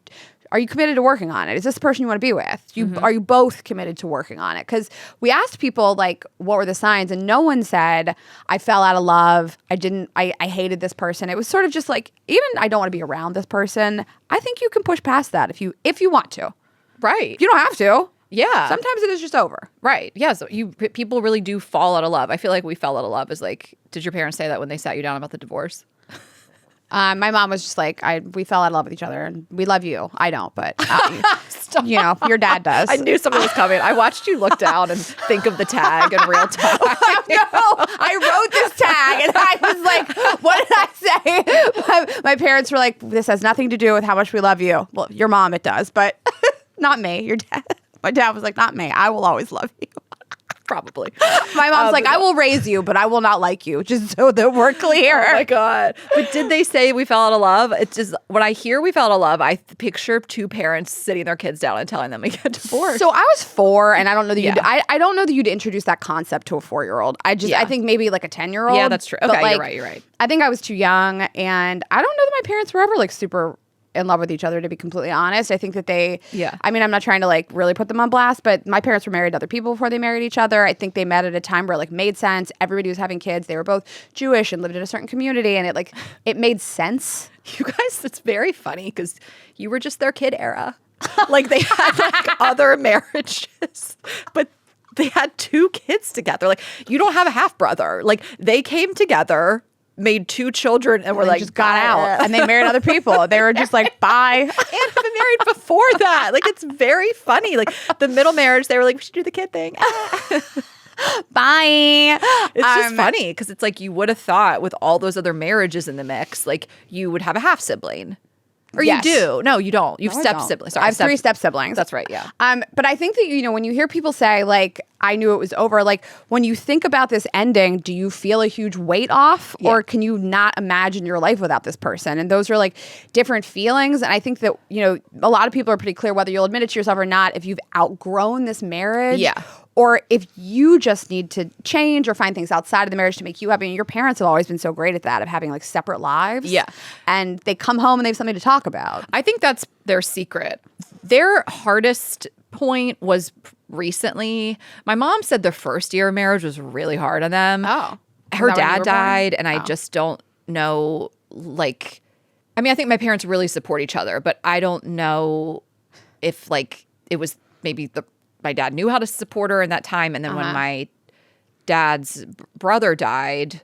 are you committed to working on it? Is this the person you want to be with? Are you both committed to working on it? Because we asked people, like, what were the signs? And no one said, I fell out of love. I hated this person. It was sort of just like, even I don't want to be around this person. I think you can push past that if you want to. Right. You don't have to. Yeah. Sometimes it is just over. Right. Yeah. So people really do fall out of love. I feel like we fell out of love. Is like, did your parents say that when they sat you down about the divorce? My mom was just like, we fell out of love with each other, and we love you. I don't, but you know, your dad does. I knew something was coming. I watched you look down and think of the tag in real time. No, I wrote this tag, and I was like, what did I say? My parents were like, this has nothing to do with how much we love you. Well, your mom, it does, but not me. Your dad. My dad was like, not me. I will always love you. Probably. My mom's like, I will raise you, but I will not like you, just so that we're clear. Oh my God. But did they say we fell out of love? It's just, when I hear we fell out of love, I picture 2 parents sitting their kids down and telling them we get divorced. So I was 4, and I don't know that I don't know that you'd introduce that concept to a 4-year-old. I think maybe like a 10-year-old. Yeah, that's true. Okay, like, you're right. I think I was too young, and I don't know that my parents were ever like super in love with each other, to be completely honest. I think that I mean, I'm not trying to like really put them on blast, but my parents were married to other people before they married each other. I think they met at a time where it like made sense. Everybody was having kids. They were both Jewish and lived in a certain community, and it made sense. You guys, it's very funny because you were just their kid era. Like they had like other marriages, but they had 2 kids together. Like you don't have a half brother. Like they came together, made 2 children, and were like just got out, and they married other people. They were just like, bye. And have been married before that. Like it's very funny. Like the middle marriage, they were like, we should do the kid thing. Bye. It's just funny because it's like you would have thought with all those other marriages in the mix, like you would have a half sibling. Or yes. You do. No, you don't. You have step siblings. Sorry, I have 3 step siblings. That's right, yeah. But I think that, you know, when you hear people say, like, I knew it was over, like, when you think about this ending, do you feel a huge weight off? Yeah. Or can you not imagine your life without this person? And those are, like, different feelings. And I think that, you know, a lot of people are pretty clear, whether you'll admit it to yourself or not, if you've outgrown this marriage. Yeah. Or if you just need to change or find things outside of the marriage to make you happy. And your parents have always been so great at that, of having like separate lives. Yeah. And they come home and they have something to talk about. I think that's their secret. Their hardest point was recently. My mom said the first year of marriage was really hard on them. Oh. Her dad died, and I just don't know, like, I mean, I think my parents really support each other, but I don't know if like it was maybe my dad knew how to support her in that time. And then when my dad's brother died,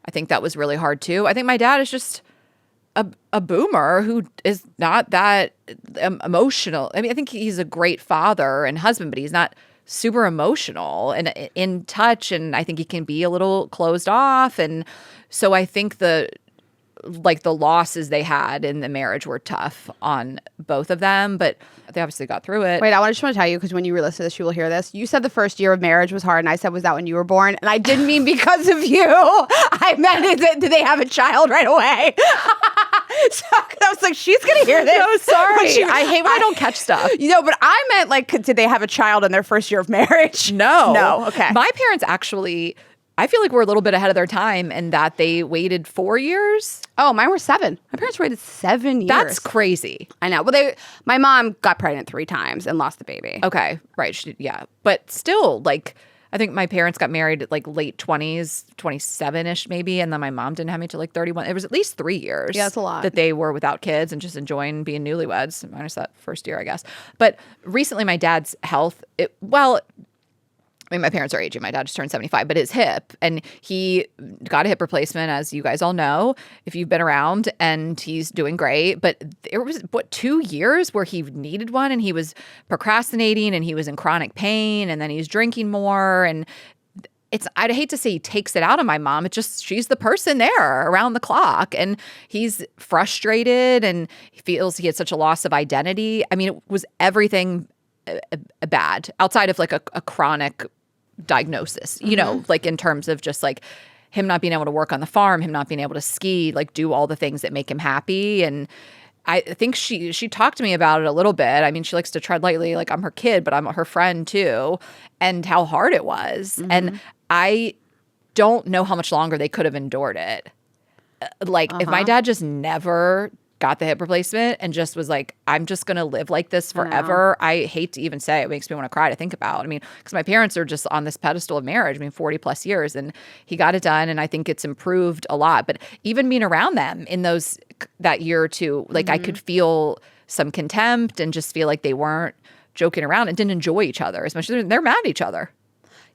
I think that was really hard too. I think my dad is just a boomer who is not that emotional. I mean, I think he's a great father and husband, but he's not super emotional and in touch. And I think he can be a little closed off. And so I think the losses they had in the marriage were tough on both of them, but they obviously got through it. Wait, I just want to tell you, because when you re-listen to this, you will hear this. You said the first year of marriage was hard, and I said, was that when you were born? And I didn't mean because of you. I meant, did they have a child right away? So I was like, she's going to hear this. No, sorry. I hate when I don't catch stuff. You know, but I meant, like, did they have a child in their first year of marriage? No. No, okay. My parents actually, I feel like we're a little bit ahead of their time in that they waited 4 years. Oh, mine were 7. My parents waited 7 years. That's crazy. I know. Well, my mom got pregnant 3 times and lost the baby. Okay, right. Yeah. But still, like, I think my parents got married at like late 20s, 27-ish maybe, and then my mom didn't have me till like 31. It was at least 3 years. Yeah, that's a lot. That they were without kids and just enjoying being newlyweds, minus that first year, I guess. But recently my dad's health, I mean, my parents are aging. My dad just turned 75, but his hip, and he got a hip replacement, as you guys all know, if you've been around, and he's doing great. But there was, 2 years where he needed one, and he was procrastinating, and he was in chronic pain, and then he's drinking more. And I'd hate to say he takes it out on my mom. It's just, she's the person there around the clock, and he's frustrated, and he feels he had such a loss of identity. I mean, it was everything bad outside of like a chronic diagnosis, you know, like in terms of just like him not being able to work on the farm, him not being able to ski, like do all the things that make him happy. And I think she talked to me about it a little bit. I mean, she likes to tread lightly, like I'm her kid, but I'm her friend too, and how hard it was. And I don't know how much longer they could have endured it. Like if my dad just never got the hip replacement and just was like, I'm just going to live like this forever. I hate to even say it. It makes me want to cry to think about. I mean, because my parents are just on this pedestal of marriage. I mean, 40 plus years, and he got it done. And I think it's improved a lot. But even being around them in that year or two, like I could feel some contempt and just feel like they weren't joking around and didn't enjoy each other as much as they're mad at each other.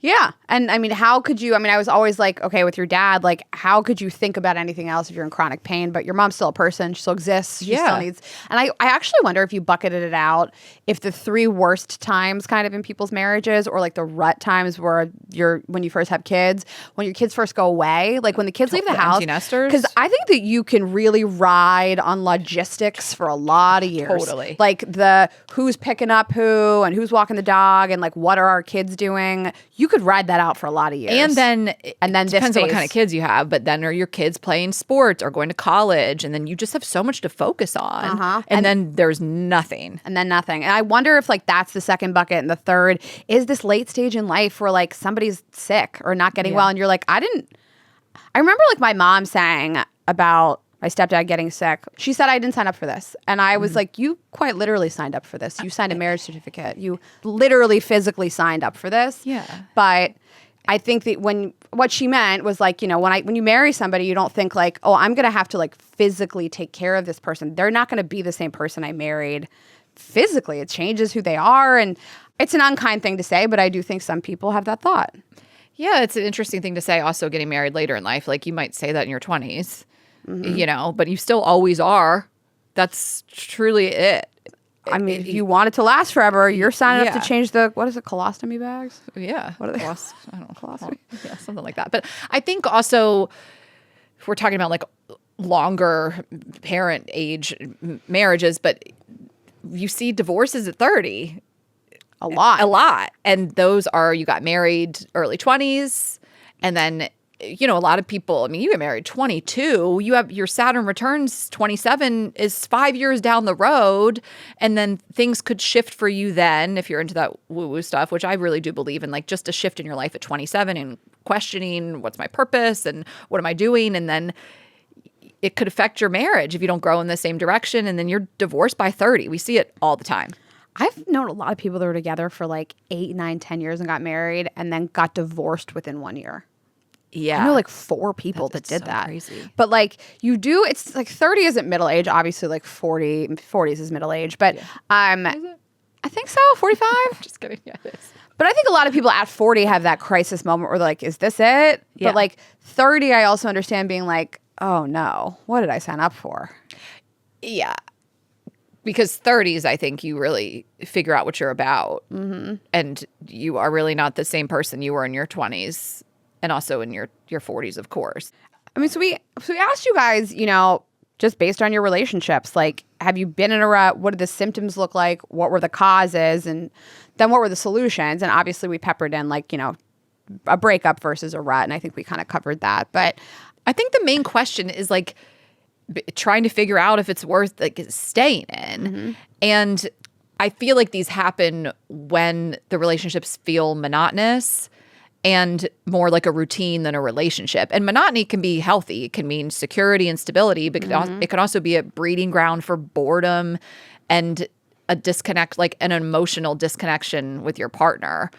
Yeah. And I mean, how could you, I mean, I was always like, okay, with your dad, like, how could you think about anything else if you're in chronic pain? But your mom's still a person. She still exists. She still needs, and I actually wonder if you bucketed it out, if the 3 worst times kind of in people's marriages, or like the rut times where when you first have kids, when your kids first go away, like when the kids leave the house. Empty nesters. Because I think that you can really ride on logistics for a lot of years. Totally. Like the who's picking up who and who's walking the dog and like what are our kids doing. You could ride that out for a lot of years. And then this depends on what kind of kids you have, but then are your kids playing sports or going to college, and then you just have so much to focus on. And then there's nothing. And I wonder if like that's the second bucket, and the third is this late stage in life where like somebody's sick or not getting well, and you're like, I remember like my mom saying about my stepdad getting sick. She said, I didn't sign up for this. And I was like, you quite literally signed up for this. You signed a marriage certificate. You literally physically signed up for this. Yeah. But I think that what she meant was like, you know, when you marry somebody, you don't think like, oh, I'm going to have to like physically take care of this person. They're not going to be the same person I married physically. It changes who they are. And it's an unkind thing to say, but I do think some people have that thought. Yeah, it's an interesting thing to say also getting married later in life. Like you might say that in your 20s, you know, but you still always are. That's truly it. I mean, if you want it to last forever, you're signing up to change the, what is it, colostomy bags? Yeah. What are they? I don't know. Colostomy? Yeah, something like that. But I think also, if we're talking about like longer parent age marriages, but you see divorces at 30. A lot. And those are, you got married early 20s, and then, you know, a lot of people, I mean, you get married 22, you have your Saturn returns 27 is 5 years down the road, and then things could shift for you then if you're into that woo-woo stuff, which I really do believe in, like just a shift in your life at 27 and questioning what's my purpose and what am I doing, and then it could affect your marriage if you don't grow in the same direction, and then you're divorced by 30. We see it all the time. I've known a lot of people that were together for like 8, 9, 10 years and got married and then got divorced within 1 year. Yeah. I know like 4 people that did so that. Crazy. But like you do, it's like 30 isn't middle age. Obviously like 40s is middle age. But I think so, 45. Just kidding. Yeah, it is. But I think a lot of people at 40 have that crisis moment where they're like, is this it? Yeah. But like 30, I also understand being like, oh no, what did I sign up for? Yeah. Because 30s, I think you really figure out what you're about. Mm-hmm. And you are really not the same person you were in your 20s and also in your 40s, of course. I mean, so we asked you guys, you know, just based on your relationships, like, have you been in a rut? What did the symptoms look like? What were the causes? And then what were the solutions? And obviously we peppered in like, you know, a breakup versus a rut. And I think we kind of covered that. But I think the main question is like, trying to figure out if it's worth like staying in. Mm-hmm. And I feel like these happen when the relationships feel monotonous and more like a routine than a relationship. And monotony can be healthy. It can mean security and stability, but it can also be a breeding ground for boredom and a disconnect, like an emotional disconnection with your partner.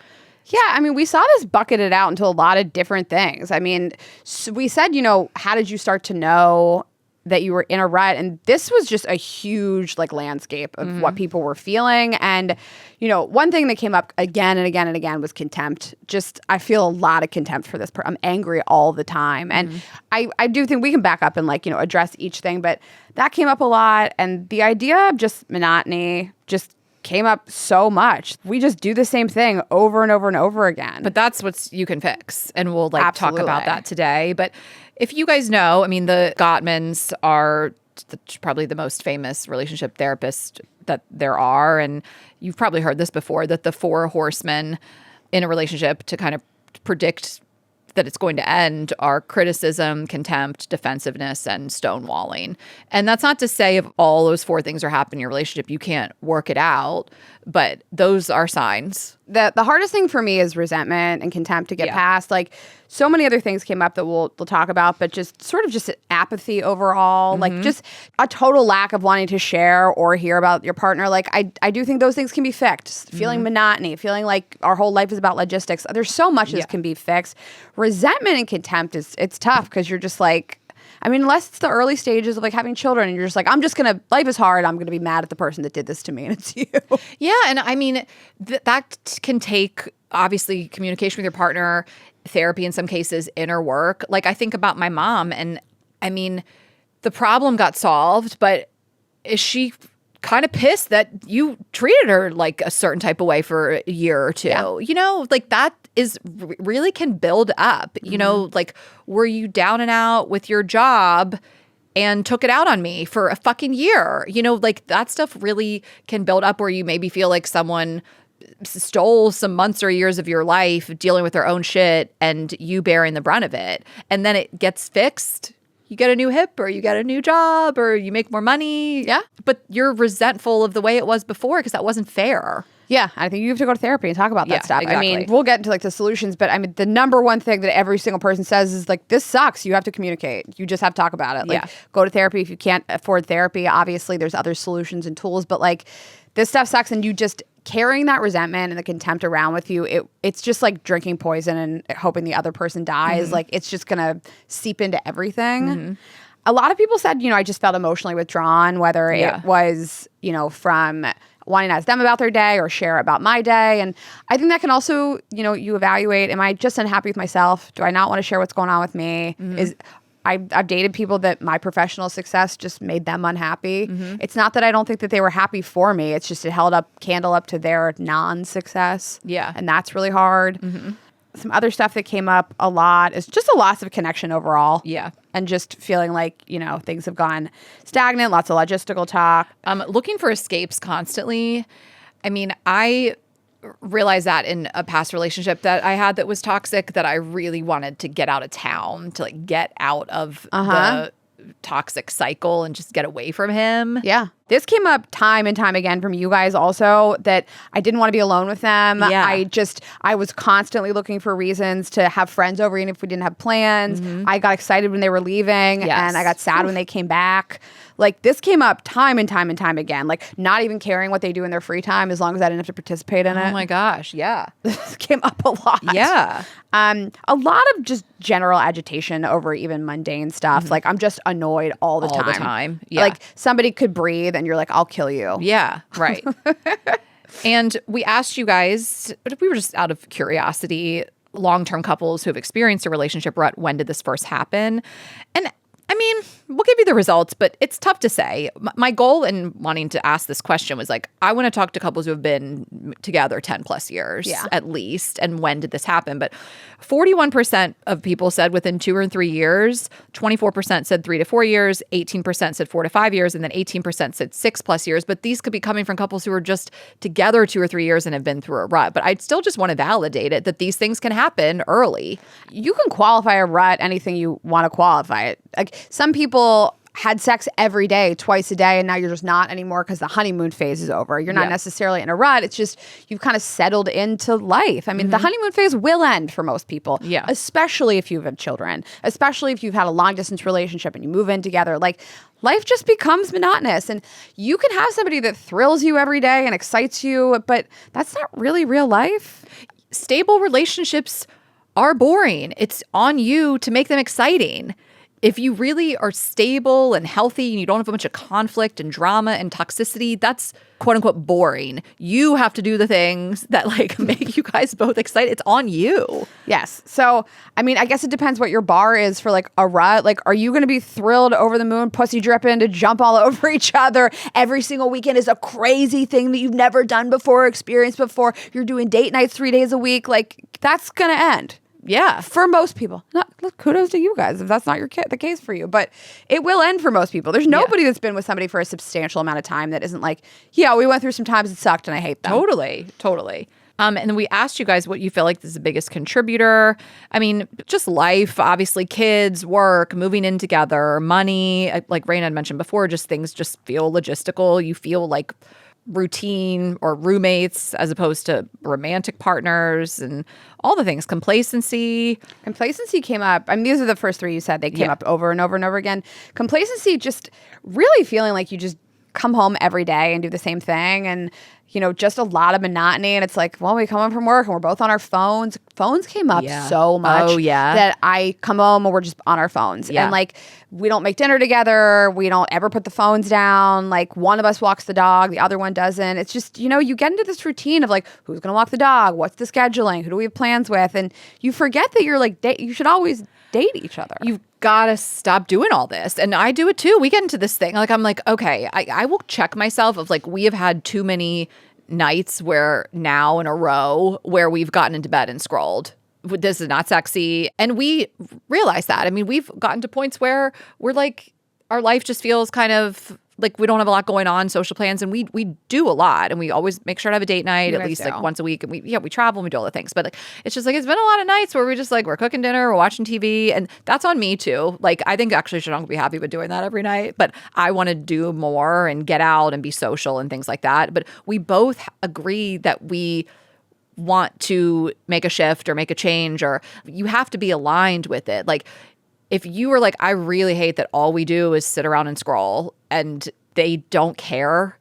Yeah, I mean, we saw this bucketed out into a lot of different things. I mean, so we said, you know, how did you start to know that you were in a rut? And this was just a huge like landscape of what people were feeling. And, you know, one thing that came up again and again and again was contempt. Just, I feel a lot of contempt for this I'm angry all the time. And I do think we can back up and like, you know, address each thing, but that came up a lot. And the idea of just monotony just came up so much. We just do the same thing over and over and over again. But that's what you can fix. And we'll like talk about that today. But if you guys know, I mean, the Gottmans are probably the most famous relationship therapist that there are. And you've probably heard this before, that the 4 horsemen in a relationship to kind of predict that it's going to end are criticism, contempt, defensiveness, and stonewalling. And that's not to say if all those 4 things are happening in your relationship, you can't work it out, but those are signs. The hardest thing for me is resentment and contempt to get past. Like, so many other things came up that we'll talk about, but just sort of just apathy overall, like just a total lack of wanting to share or hear about your partner. Like, I do think those things can be fixed. Feeling monotony, feeling like our whole life is about logistics. There's so much that can be fixed. Resentment and contempt it's tough because you're just like, I mean, unless it's the early stages of like having children and you're just like, life is hard. I'm going to be mad at the person that did this to me, and it's you. Yeah. And I mean, that can take obviously communication with your partner, therapy in some cases, inner work. Like I think about my mom, and I mean, the problem got solved, but is she kind of pissed that you treated her like a certain type of way for a year or 2? Yeah. You know, like that is really can build up, you know, like were you down and out with your job and took it out on me for a fucking year? You know, like that stuff really can build up where you maybe feel like someone stole some months or years of your life dealing with their own shit and you bearing the brunt of it. And then it gets fixed. You get a new hip or you get a new job or you make more money. Yeah. But you're resentful of the way it was before because that wasn't fair. Yeah, I think you have to go to therapy and talk about that stuff. Exactly. I mean, we'll get into like the solutions, but I mean, the number one thing that every single person says is like, this sucks. You have to communicate. You just have to talk about it. Like, go to therapy if you can't afford therapy. Obviously, there's other solutions and tools, but like, this stuff sucks. And you just carrying that resentment and the contempt around with you, it's just like drinking poison and hoping the other person dies. Like, it's just gonna seep into everything. A lot of people said, you know, I just felt emotionally withdrawn, whether it was, you know, from wanting to ask them about their day or share about my day. And I think that can also, you evaluate, am I just unhappy with myself? Do I not want to share what's going on with me? I've dated people that my professional success just made them unhappy. It's not that I don't think that they were happy for me. It's just it held up candle up to their non-success. Yeah. And that's really hard. Some other stuff that came up a lot is just a loss of connection overall. Yeah. And just feeling like, things have gone stagnant, lots of logistical talk. Looking for escapes constantly. I mean, I realized that in a past relationship that I had that was toxic, that I really wanted to get out of town, to like get out of the toxic cycle and just get away from him. Yeah. This came up time and time again from you guys also, that I didn't want to be alone with them. Yeah. I was constantly looking for reasons to have friends over even if we didn't have plans. I got excited when they were leaving and I got sad when they came back. Like this came up time and time and time again, like not even caring what they do in their free time as long as I didn't have to participate in it. Oh my gosh. Yeah. This came up a lot. Yeah. A lot of just general agitation over even mundane stuff. Like I'm just annoyed all the time. Yeah. Like somebody could breathe and you're like, I'll kill you. Yeah. Right. And we asked you guys, but we were just out of curiosity, long-term couples who have experienced a relationship rut, when did this first happen? And I mean, we'll give you the results, but it's tough to say. My goal in wanting to ask this question was like, I want to talk to couples who have been together 10 plus years at least. And when did this happen? But 41% of people said within 2 or 3 years, 24% said 3 to 4 years, 18% said 4 to 5 years, and then 18% said 6+ years. But these could be coming from couples who are just together 2 or 3 years and have been through a rut. But I'd still just want to validate it that these things can happen early. You can qualify a rut anything you want to qualify it. Like some people had sex every day, twice a day, and now you're just not anymore because the honeymoon phase is over. You're not necessarily in a rut. It's just you've kind of settled into life. I mean, the honeymoon phase will end for most people, especially if you've had children, especially if you've had a long distance relationship and you move in together. Like life just becomes monotonous, and you can have somebody that thrills you every day and excites you, but that's not really real life. Stable relationships are boring. It's on you to make them exciting. If you really are stable and healthy and you don't have a bunch of conflict and drama and toxicity, that's quote unquote boring. You have to do the things that like make you guys both excited. It's on you. Yes. So, I mean, I guess it depends what your bar is for like a rut. Like, are you going to be thrilled over the moon, pussy dripping, to jump all over each other? Every single weekend is a crazy thing that you've never done before, experienced before. You're doing date nights 3 days a week. Like, that's going to end. Yeah. For most people. Look, kudos to you guys if that's not the case for you. But it will end for most people. There's nobody that's been with somebody for a substantial amount of time that isn't like, yeah, we went through some times it sucked and I hate them. Totally. And then we asked you guys what you feel like is the biggest contributor. I mean, just life, obviously, kids, work, moving in together, money. Like Rayna had mentioned before, just things just feel logistical. You feel like routine or roommates as opposed to romantic partners and all the things. Complacency came up. I mean, these are the first 3 you said. They came up over and over and over again. Complacency, just really feeling like you just come home every day and do the same thing, and just a lot of monotony. And it's like, well, we come home from work and we're both on our phones. Phones came up so much that I come home and we're just on our phones. And like, we don't make dinner together. We don't ever put the phones down. Like one of us walks the dog, the other one doesn't. It's just, you get into this routine of like, who's going to walk the dog? What's the scheduling? Who do we have plans with? And you forget that you're like, you should always date each other. You've got to stop doing all this. And I do it too. We get into this thing. Like, I'm like, okay, I will check myself of like, we have had too many nights where now in a row where we've gotten into bed and scrolled. This is not sexy. And we realize that. I mean, we've gotten to points where we're like, our life just feels kind of like we don't have a lot going on, social plans, and we do a lot, and we always make sure to have a date night at least like once a week, and we travel and we do all the things. But like it's just like it's been a lot of nights where we just like we're cooking dinner, we're watching TV, and that's on me too. Like I think actually Shadong would be happy with doing that every night, but I want to do more and get out and be social and things like that. But we both agree that we want to make a shift or make a change, or you have to be aligned with it. Like if you were like, I really hate that all we do is sit around and scroll and they don't care,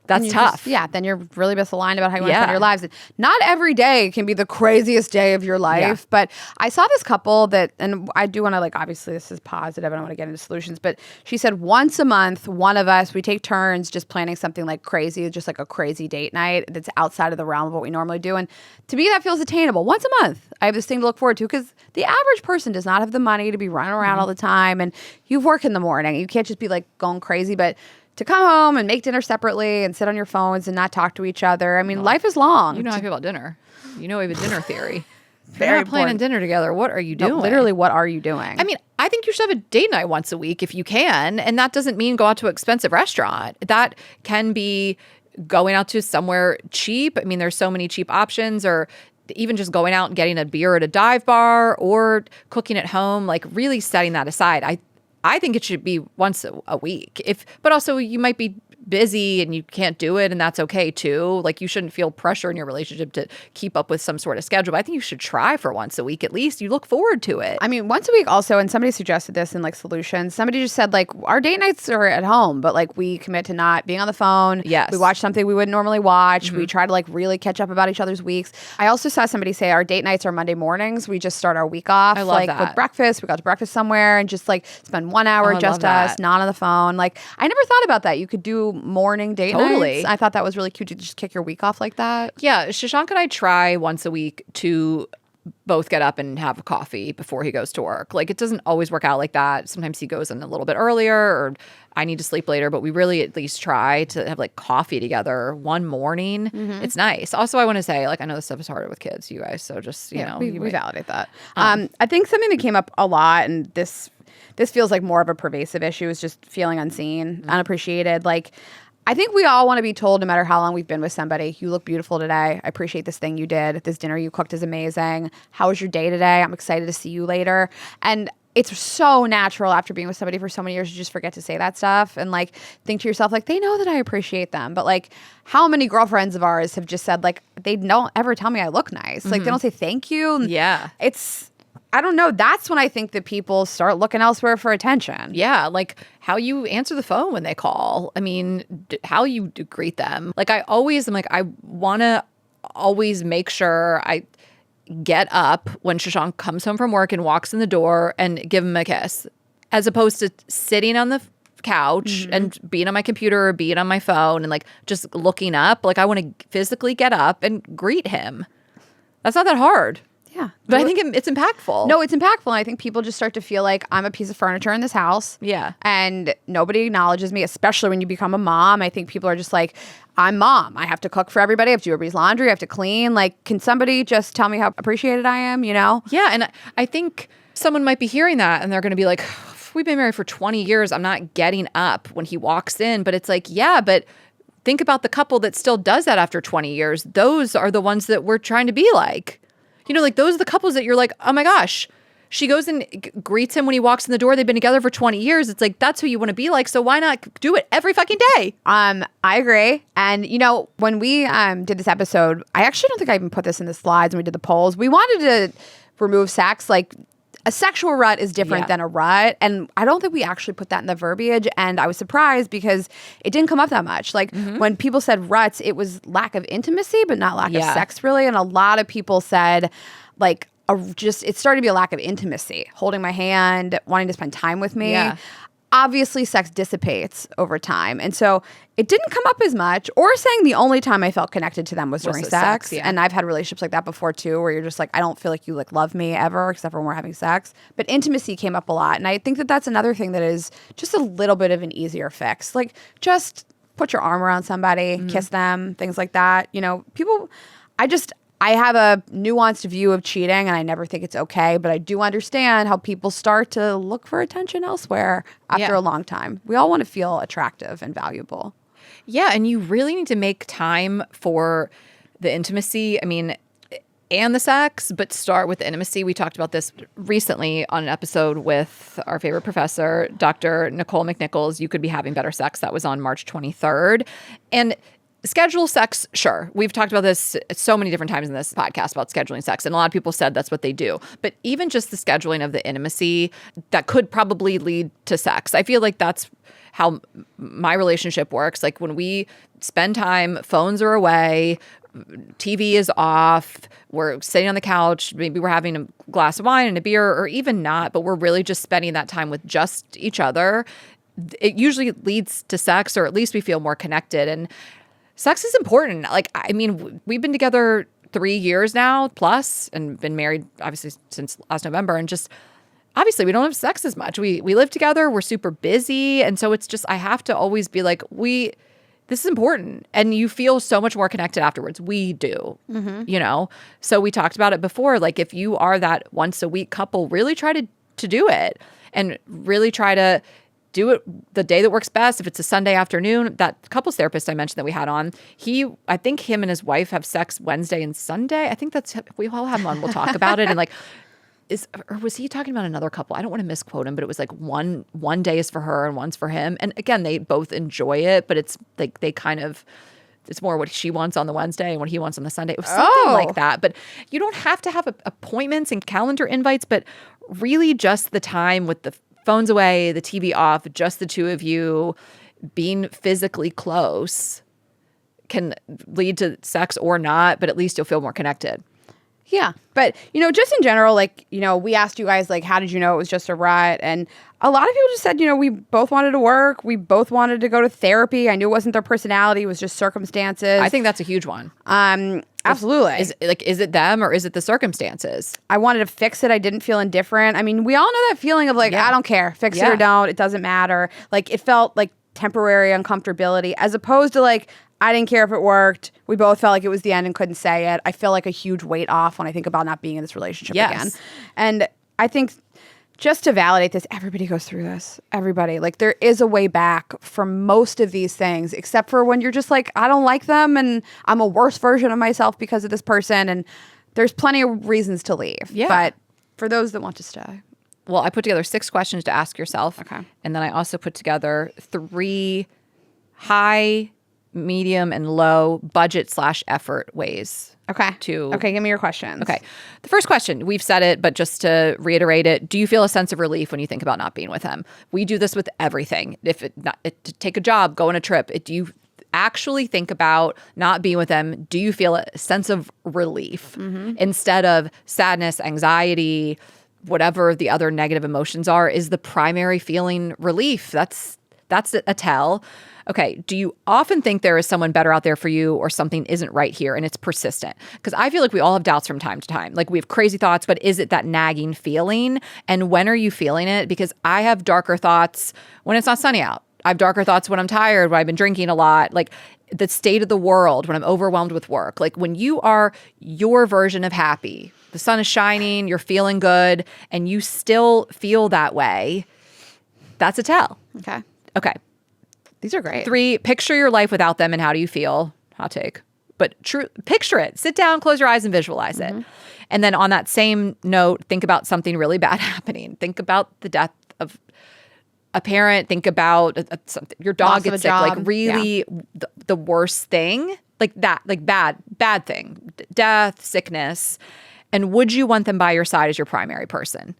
That's tough. Then you're really misaligned about how you want to spend your lives. And not every day can be the craziest day of your life. But I saw this couple that, and I do want to like, obviously this is positive. I don't want to get into solutions, but she said once a month, one of us, we take turns just planning something like crazy, just like a crazy date night that's outside of the realm of what we normally do. And to me, that feels attainable. Once a month, I have this thing to look forward to because the average person does not have the money to be running around all the time. And you work in the morning. You can't just be like going crazy, but to come home and make dinner separately and sit on your phones and not talk to each other. I mean, life is long. You know how I feel about dinner. You know we have a dinner theory. Very You're not planning dinner together. What are you doing? No, literally, what are you doing? I mean, I think you should have a date night once a week if you can. And that doesn't mean go out to an expensive restaurant. That can be going out to somewhere cheap. I mean, there's so many cheap options, or even just going out and getting a beer at a dive bar or cooking at home, like really setting that aside. I think it should be once a week. But also you might be busy and you can't do it, and that's okay too. Like, you shouldn't feel pressure in your relationship to keep up with some sort of schedule. But I think you should try for once a week at least. You look forward to it. I mean, once a week also, and somebody suggested this in like solutions. Somebody just said like our date nights are at home, but like we commit to not being on the phone. Yes. We watch something we wouldn't normally watch. We try to like really catch up about each other's weeks. I also saw somebody say our date nights are Monday mornings. We just start our week off. I love like that. with breakfast. We got to breakfast somewhere and just like spend 1 hour just us, not on the phone. Like, I never thought about that. You could do morning date nights. I thought that was really cute to just kick your week off like that. Yeah, Shashank and I try once a week to both get up and have a coffee before he goes to work. Like, it doesn't always work out like that. Sometimes he goes in a little bit earlier, or I need to sleep later, but we really at least try to have like coffee together one morning. It's nice. Also, I want to say, like, I know this stuff is harder with kids, you guys, so just, you know. We validate that. I think something that came up a lot, and this feels like more of a pervasive issue, is just feeling unseen, unappreciated. Like, I think we all want to be told, no matter how long we've been with somebody, you look beautiful today. I appreciate this thing you did. This dinner you cooked is amazing. How was your day today? I'm excited to see you later. And it's so natural after being with somebody for so many years to just forget to say that stuff and like think to yourself, like, they know that I appreciate them. But like, how many girlfriends of ours have just said, like, they don't ever tell me I look nice. Like, they don't say thank you. And I don't know. That's when I think that people start looking elsewhere for attention. Yeah, like how you answer the phone when they call. I mean, how you greet them. Like, I always am like, I want to always make sure I get up when Shashank comes home from work and walks in the door and give him a kiss, as opposed to sitting on the couch and being on my computer or being on my phone and like just looking up. Like, I want to physically get up and greet him. That's not that hard. Yeah. But I think it's impactful. No, it's impactful. And I think people just start to feel like I'm a piece of furniture in this house. Yeah. And nobody acknowledges me, especially when you become a mom. I think people are just like, I'm mom. I have to cook for everybody. I have to do everybody's laundry. I have to clean. Like, can somebody just tell me how appreciated I am, you know? Yeah. And I think someone might be hearing that and they're going to be like, we've been married for 20 years. I'm not getting up when he walks in. But it's like, yeah, but think about the couple that still does that after 20 years. Those are the ones that we're trying to be like. You know, like, those are the couples that you're like, oh my gosh, she goes and greets him when he walks in the door. They've been together for 20 years. It's like, that's who you want to be like. So why not do it every fucking day? I agree. And, you know, when we did this episode, I actually don't think I even put this in the slides when we did the polls. We wanted to remove sex. Like, a sexual rut is different than a rut. And I don't think we actually put that in the verbiage. And I was surprised because it didn't come up that much. Like, when people said ruts, it was lack of intimacy, but not lack of sex, really. And a lot of people said, like, it started to be a lack of intimacy, holding my hand, wanting to spend time with me. Yeah. Obviously, sex dissipates over time. And so it didn't come up as much, or saying the only time I felt connected to them was during sex. And I've had relationships like that before too, where you're just like, I don't feel like you like love me ever, except for when we're having sex. But intimacy came up a lot. And I think that that's another thing that is just a little bit of an easier fix. Like, just put your arm around somebody, kiss them, things like that. You know, people, I have a nuanced view of cheating, and I never think it's okay, but I do understand how people start to look for attention elsewhere after a long time. We all want to feel attractive and valuable. Yeah, and you really need to make time for the intimacy, I mean, and the sex, but start with the intimacy. We talked about this recently on an episode with our favorite professor, Dr. Nicole McNichols. You could be having better sex. That was on March 23rd. And Schedule sex, sure. We've talked about this so many different times in this podcast about scheduling sex, and a lot of people said that's what they do. But even just the scheduling of the intimacy, that could probably lead to sex. I feel like that's how my relationship works. Like when we spend time, phones are away, TV is off, we're sitting on the couch, maybe we're having a glass of wine and a beer, or even not, but we're really just spending that time with just each other. It usually leads to sex, or at least we feel more connected. And sex is important. Like, I mean, we've been together 3 years now plus and been married obviously since last November. And just obviously we don't have sex as much. We live together. We're super busy. And so it's just, I have to always be like, this is important. And you feel so much more connected afterwards. We do, you know? So we talked about it before. Like if you are that once a week couple, really try to do it and really try to do it the day that works best. If it's a Sunday afternoon, that couples therapist I mentioned that we had on, I think him and his wife have sex Wednesday and Sunday. I think we all have him on. We'll talk about it. And like, or was he talking about another couple? I don't want to misquote him, but it was like one day is for her and one's for him. And again, they both enjoy it, but it's like it's more what she wants on the Wednesday and what he wants on the Sunday. It was something like that. But you don't have to have appointments and calendar invites, but really just the time with the phones away, the TV off, just the two of you being physically close can lead to sex or not, but at least you'll feel more connected. Yeah. But, just in general, like, we asked you guys, like, how did you know it was just a rut? And a lot of people just said, we both wanted to work. We both wanted to go to therapy. I knew it wasn't their personality. It was just circumstances. I think that's a huge one. Absolutely. Is it them or is it the circumstances? I wanted to fix it. I didn't feel indifferent. I mean, we all know that feeling of like, I don't care. Fix it or don't. It doesn't matter. Like it felt like temporary uncomfortability as opposed to like, I didn't care if it worked. We both felt like it was the end and couldn't say it. I feel like a huge weight off when I think about not being in this relationship again. And I think just to validate this, everybody goes through this. Everybody. Like there is a way back from most of these things, except for when you're just like, I don't like them and I'm a worse version of myself because of this person. And there's plenty of reasons to leave. Yeah. But for those that want to stay. Well, I put together 6 questions to ask yourself. Okay. And then I also put together 3 high, medium, and low budget/effort ways. Okay, give me your questions. Okay. The first question, we've said it, but just to reiterate it, do you feel a sense of relief when you think about not being with him? We do this with everything. To take a job, go on a trip, do you actually think about not being with them? Do you feel a sense of relief instead of sadness, anxiety, whatever the other negative emotions are? Is the primary feeling relief? That's a tell. Okay, do you often think there is someone better out there for you or something isn't right here and it's persistent? Because I feel like we all have doubts from time to time. Like we have crazy thoughts, but is it that nagging feeling? And when are you feeling it? Because I have darker thoughts when it's not sunny out. I have darker thoughts when I'm tired, when I've been drinking a lot, like the state of the world, when I'm overwhelmed with work. Like when you are your version of happy, the sun is shining, you're feeling good, and you still feel that way, that's a tell. Okay. These are great. 3, picture your life without them and how do you feel? Hot take. But picture it. Sit down, close your eyes and visualize it. And then on that same note, think about something really bad happening. Think about the death of a parent. Think about your dog gets sick. Like really the worst thing. Like that, like bad thing. Death, sickness. And would you want them by your side as your primary person?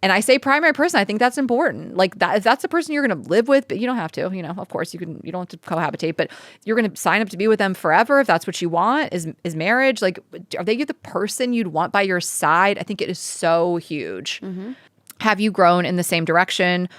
And I say primary person, I think that's important. Like that, if that's the person you're going to live with, but you don't have to, of course you don't have to cohabitate, but you're going to sign up to be with them forever. If that's what you want is marriage. Like, are they the person you'd want by your side? I think it is so huge. Have you grown in the same direction?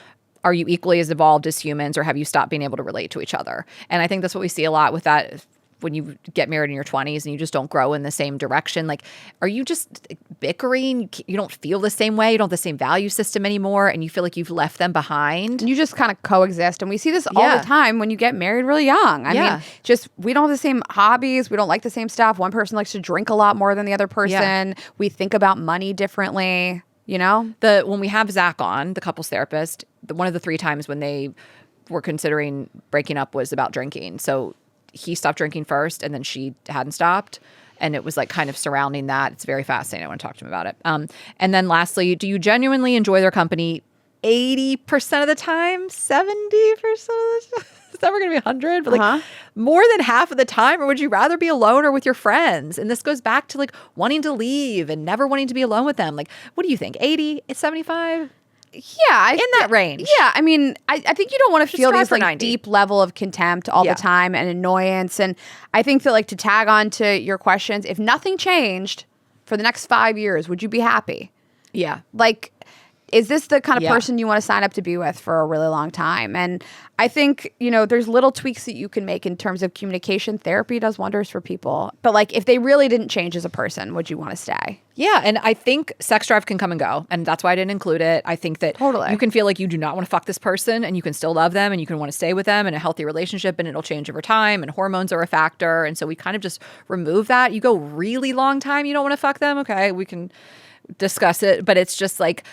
Are you equally as evolved as humans, or have you stopped being able to relate to each other? And I think that's what we see a lot with that when you get married in your 20s and you just don't grow in the same direction. Like, are you just bickering? You don't feel the same way. You don't have the same value system anymore. And you feel like you've left them behind. You just kind of coexist. And we see this all the time when you get married really young. I mean, just we don't have the same hobbies. We don't like the same stuff. One person likes to drink a lot more than the other person. We think about money differently, When we have Zach on, the couples therapist, one of the 3 times when they were considering breaking up was about drinking. So he stopped drinking first and then she hadn't stopped. And it was like kind of surrounding that. It's very fascinating. I want to talk to him about it. And then lastly, do you genuinely enjoy their company 80% of the time? 70% of the time? it's never going to be 100, but like more than half of the time, or would you rather be alone or with your friends? And this goes back to like wanting to leave and never wanting to be alone with them. Like, what do you think? 80, 75? Yeah. In that range. Yeah. I mean, I think you don't want to feel this like 90. deep level of contempt all the time and annoyance. And I think that like to tag on to your questions, if nothing changed for the next 5 years, would you be happy? Yeah. Like, is this the kind of person you want to sign up to be with for a really long time? And I think, you know, there's little tweaks that you can make in terms of communication. Therapy does wonders for people. But like, if they really didn't change as a person, would you want to stay? Yeah. And I think sex drive can come and go. And that's why I didn't include it. I think that you can feel like you do not want to fuck this person and you can still love them and you can want to stay with them in a healthy relationship, and it'll change over time, and hormones are a factor. And so we kind of just remove that. You go really long time, you don't want to fuck them. Okay, we can discuss it. But it's just like,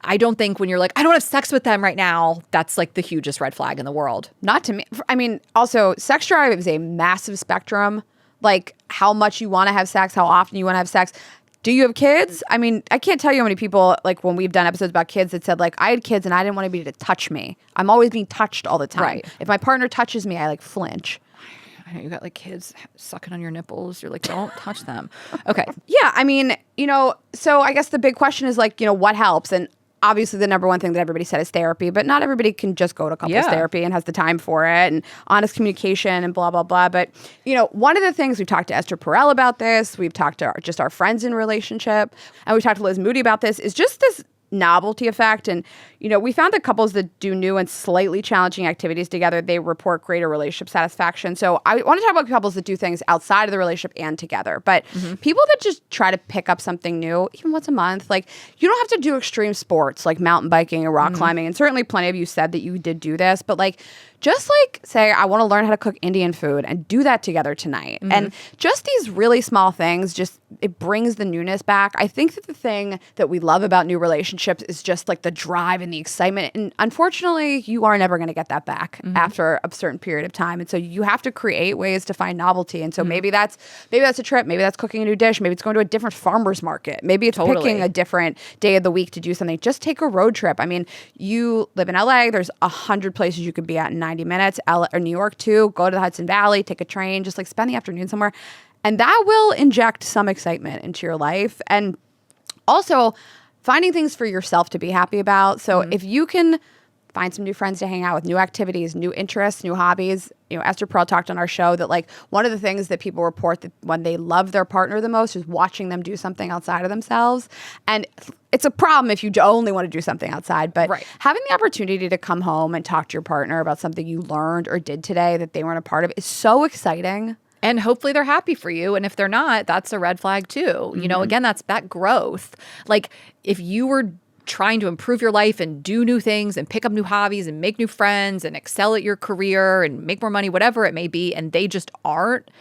I don't think when you're like, I don't have sex with them right now, that's like the hugest red flag in the world. Not to me. I mean, also, sex drive is a massive spectrum. Like how much you want to have sex, how often you want to have sex. Do you have kids? I mean, I can't tell you how many people, like when we've done episodes about kids, that said like, I had kids and I didn't want anybody to touch me. I'm always being touched all the time. Right. If my partner touches me, I like flinch. I know you got like kids sucking on your nipples. You're like, don't touch them. Okay. Yeah. I mean, you know, so I guess the big question is like, you know, what helps? And obviously the number one thing that everybody said is therapy, but not everybody can just go to couples therapy and has the time for it, and honest communication and blah, blah, blah. But, you know, one of the things we've talked to Esther Perel about this, we've talked to just our friends in relationship, and we've talked to Liz Moody about this, is just this novelty effect. And, you know, we found that couples that do new and slightly challenging activities together, they report greater relationship satisfaction. So I want to talk about couples that do things outside of the relationship and together. But people that just try to pick up something new, even once a month, like you don't have to do extreme sports like mountain biking and rock climbing. And certainly plenty of you said that you did do this, but like just like say, I want to learn how to cook Indian food and do that together tonight. And just these really small things, just it brings the newness back. I think that the thing that we love about new relationships is just like the drive and the excitement. And unfortunately, you are never going to get that back after a certain period of time. And so you have to create ways to find novelty. And so maybe that's a trip. Maybe that's cooking a new dish. Maybe it's going to a different farmer's market. Maybe it's picking a different day of the week to do something. Just take a road trip. I mean, you live in LA. There's 100 places you could be at in 90 minutes. Or New York too. Go to the Hudson Valley, take a train, just like spend the afternoon somewhere. And that will inject some excitement into your life. And also finding things for yourself to be happy about. So if you can find some new friends to hang out with, new activities, new interests, new hobbies. You know, Esther Perel talked on our show that like one of the things that people report that when they love their partner the most is watching them do something outside of themselves. And it's a problem if you only want to do something outside, but having the opportunity to come home and talk to your partner about something you learned or did today that they weren't a part of is so exciting. And hopefully they're happy for you. And if they're not, that's a red flag too. You know, again, that's that growth. Like if you were trying to improve your life and do new things and pick up new hobbies and make new friends and excel at your career and make more money, whatever it may be, and they just aren't,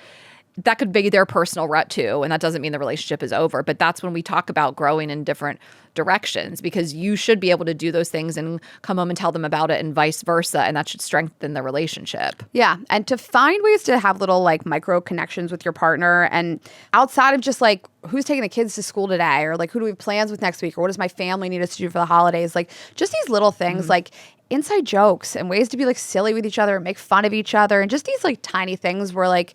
that could be their personal rut too. And that doesn't mean the relationship is over. But that's when we talk about growing in different directions, because you should be able to do those things and come home and tell them about it and vice versa. And that should strengthen the relationship. Yeah. And to find ways to have little like micro connections with your partner, and outside of just like who's taking the kids to school today, or like who do we have plans with next week, or what does my family need us to do for the holidays? Like just these little things like inside jokes and ways to be like silly with each other and make fun of each other. And just these like tiny things where like,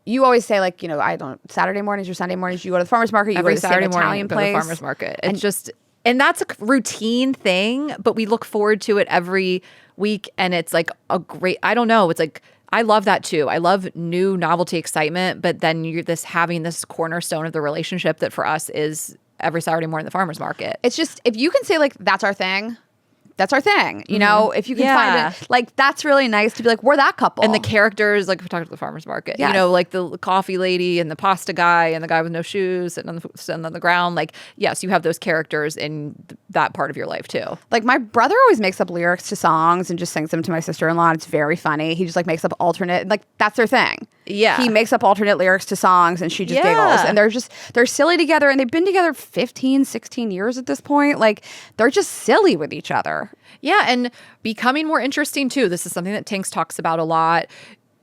you always say like, you know, I don't, Saturday mornings or Sunday mornings, you go to the farmer's market, you Every go to the Saturday same morning, Italian go place. to the farmer's market. It's just, and that's a routine thing, but we look forward to it every week. And it's like a great, I don't know. It's like, I love that too. I love new novelty excitement, but then you're having this cornerstone of the relationship that for us is every Saturday morning at the farmer's market. It's just, if you can say like, that's our thing. That's our thing. You know, if you can find it, like, that's really nice to be like, we're that couple. And the characters, like we talked about the farmer's market, you know, like the coffee lady and the pasta guy and the guy with no shoes sitting on the ground. Like, yes, you have those characters in that part of your life too. Like my brother always makes up lyrics to songs and just sings them to my sister-in-law. And it's very funny. He just like makes up alternate, like that's their thing. Yeah. He makes up alternate lyrics to songs and she just giggles. And they're silly together, and they've been together 15, 16 years at this point. Like they're just silly with each other. Yeah. And becoming more interesting too. This is something that Tinks talks about a lot,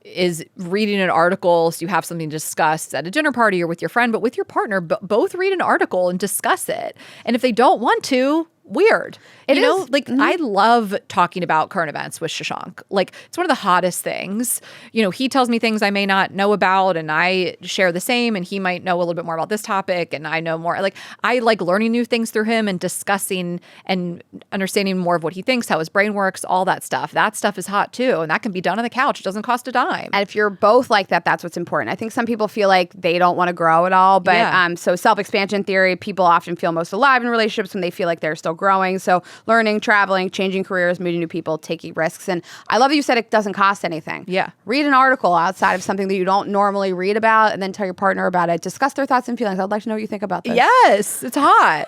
is reading an article so you have something to discuss at a dinner party or with your friend, but with your partner, both read an article and discuss it. And if they don't want to, weird. It you know, is. like I love talking about current events with Shashank. Like it's one of the hottest things. You know, he tells me things I may not know about and I share the same, and he might know a little bit more about this topic and I know more. Like I like learning new things through him and discussing and understanding more of what he thinks, how his brain works, all that stuff. That stuff is hot too. And that can be done on the couch. It doesn't cost a dime. And if you're both like that, that's what's important. I think some people feel like they don't want to grow at all. But so self-expansion theory, people often feel most alive in relationships when they feel like they're still growing. So learning, traveling, changing careers, meeting new people, taking risks. And I love that you said it doesn't cost anything. Yeah. Read an article outside of something that you don't normally read about and then tell your partner about it. Discuss their thoughts and feelings. I'd like to know what you think about this. Yes, it's hot.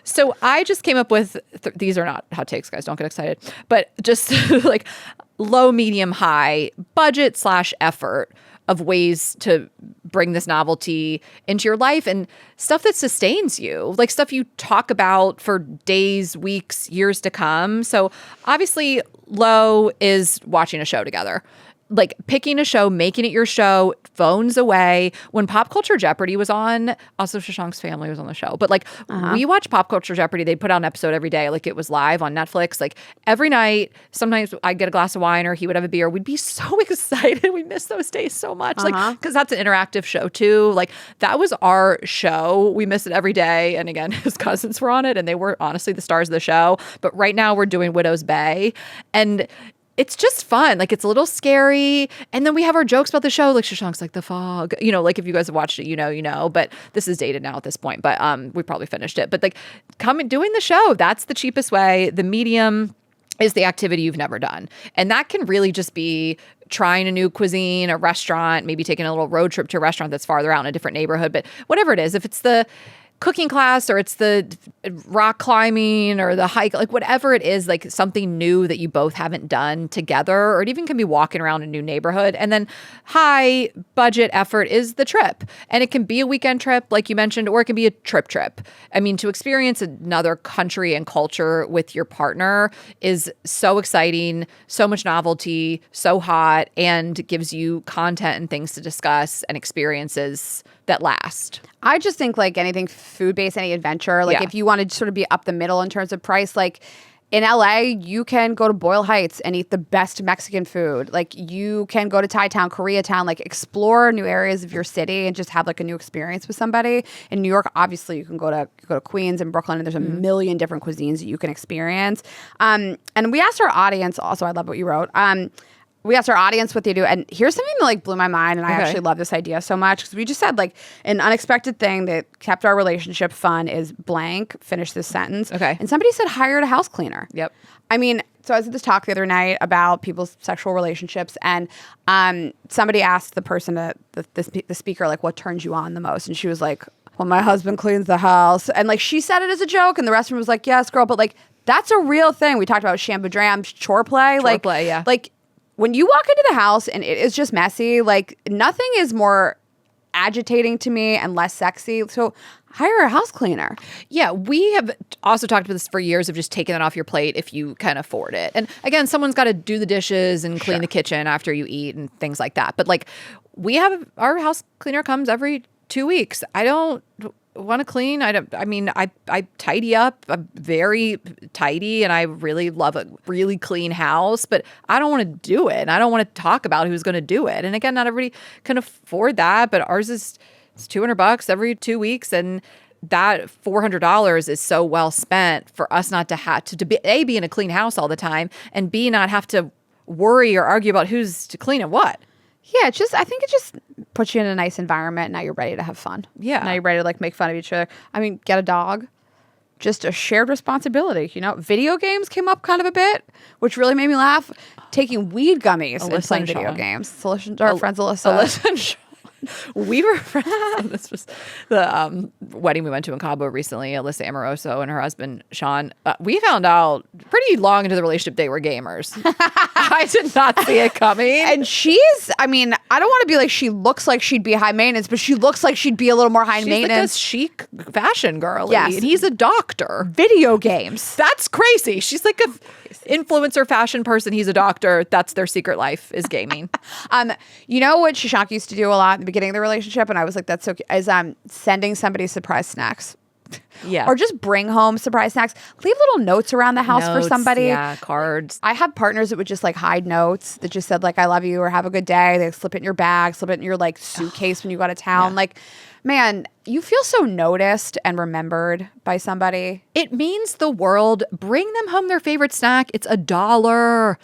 So I just came up with, these are not hot takes, guys. Don't get excited. But just like low, medium, high budget / effort of ways to bring this novelty into your life and stuff that sustains you, like stuff you talk about for days, weeks, years to come. So obviously low is watching a show together. Like picking a show, making it your show, phones away. When Pop Culture Jeopardy was on, also Shashank's family was on the show, but like we watched Pop Culture Jeopardy. They'd put out an episode every day. Like it was live on Netflix. Like every night, sometimes I'd get a glass of wine or he would have a beer. We'd be so excited. We miss those days so much. Like, cause that's an interactive show too. Like that was our show. We miss it every day. And again, his cousins were on it and they were honestly the stars of the show. But right now we're doing Widow's Bay and it's just fun. Like it's a little scary. And then we have our jokes about the show. Like Shashank's like the fog, you know, like if you guys have watched it, you know, but this is dated now at this point, but we probably finished it. But like doing the show, that's the cheapest way. The medium is the activity you've never done. And that can really just be trying a new cuisine, a restaurant, maybe taking a little road trip to a restaurant that's farther out in a different neighborhood. But whatever it is, if it's the cooking class or it's the rock climbing or the hike, like whatever it is, like something new that you both haven't done together, or it even can be walking around a new neighborhood. And then high budget effort is the trip. And it can be a weekend trip, like you mentioned, or it can be a trip. I mean, to experience another country and culture with your partner is so exciting, so much novelty, so hot, and gives you content and things to discuss and experiences that last. I just think like anything food-based, any adventure, like if you want to sort of be up the middle in terms of price, like in LA, you can go to Boyle Heights and eat the best Mexican food. Like you can go to Thai town, Koreatown, like explore new areas of your city and just have like a new experience with somebody. In New York, obviously you can go to Queens and Brooklyn and there's a million different cuisines that you can experience. And we asked our audience also, I love what you wrote. We asked our audience what they do. And here's something that like blew my mind. And I actually love this idea so much because we just said like an unexpected thing that kept our relationship fun is blank. Finish this sentence. Okay. And somebody said hired a house cleaner. Yep. I mean, so I was at this talk the other night about people's sexual relationships. And somebody asked the person, the speaker, like, what turns you on the most? And she was like, well, my husband cleans the house. And like she said it as a joke. And the rest of them was like, yes, girl. But like that's a real thing. We talked about shampoo dram, chore play. Yeah. Like, when you walk into the house and it is just messy, like nothing is more agitating to me and less sexy. So hire a house cleaner. Yeah, we have also talked about this for years of just taking that off your plate if you can afford it. And again, someone's got to do the dishes and clean the kitchen after you eat and things like that. But like we have our house cleaner comes every 2 weeks. I don't want to clean. I tidy up. I'm very tidy and I really love a really clean house, but I don't want to do it. And I don't want to talk about who's going to do it. And again, not everybody can afford that, but ours is it's $200 every 2 weeks. And that $400 is so well spent for us not to have to be, A, be in a clean house all the time, and B, not have to worry or argue about who's to clean and what. Yeah, I think it just puts you in a nice environment. Now you're ready to have fun. Yeah. Now you're ready to like make fun of each other. I mean, get a dog. Just a shared responsibility, you know? Video games came up kind of a bit, which really made me laugh. Taking weed gummies and playing video games. So listen to our friends Alyssa and Sean. We were friends. This was the wedding we went to in Cabo recently. Alyssa Amoroso and her husband, Sean. We found out pretty long into the relationship they were gamers. I did not see it coming. And I mean, I don't want to be like, she looks like she'd be high maintenance, but she looks like she'd be a little more high maintenance. She's like a chic fashion girl. Yes. And he's a doctor. Video games. That's crazy. She's like a influencer fashion person. He's a doctor. That's their secret life is gaming. You know what Shashank used to do a lot in the beginning of the relationship, and I was like, that's so cute, is sending somebody surprise snacks. Yeah. Or just bring home surprise snacks. Leave little notes around the house for somebody. Yeah, cards. I had partners that would just like hide notes that just said like, I love you or have a good day. They slip it in your bag, slip it in your like suitcase when you go to town. Like, man, you feel so noticed and remembered by somebody. It means the world. Bring them home their favorite snack. It's $1.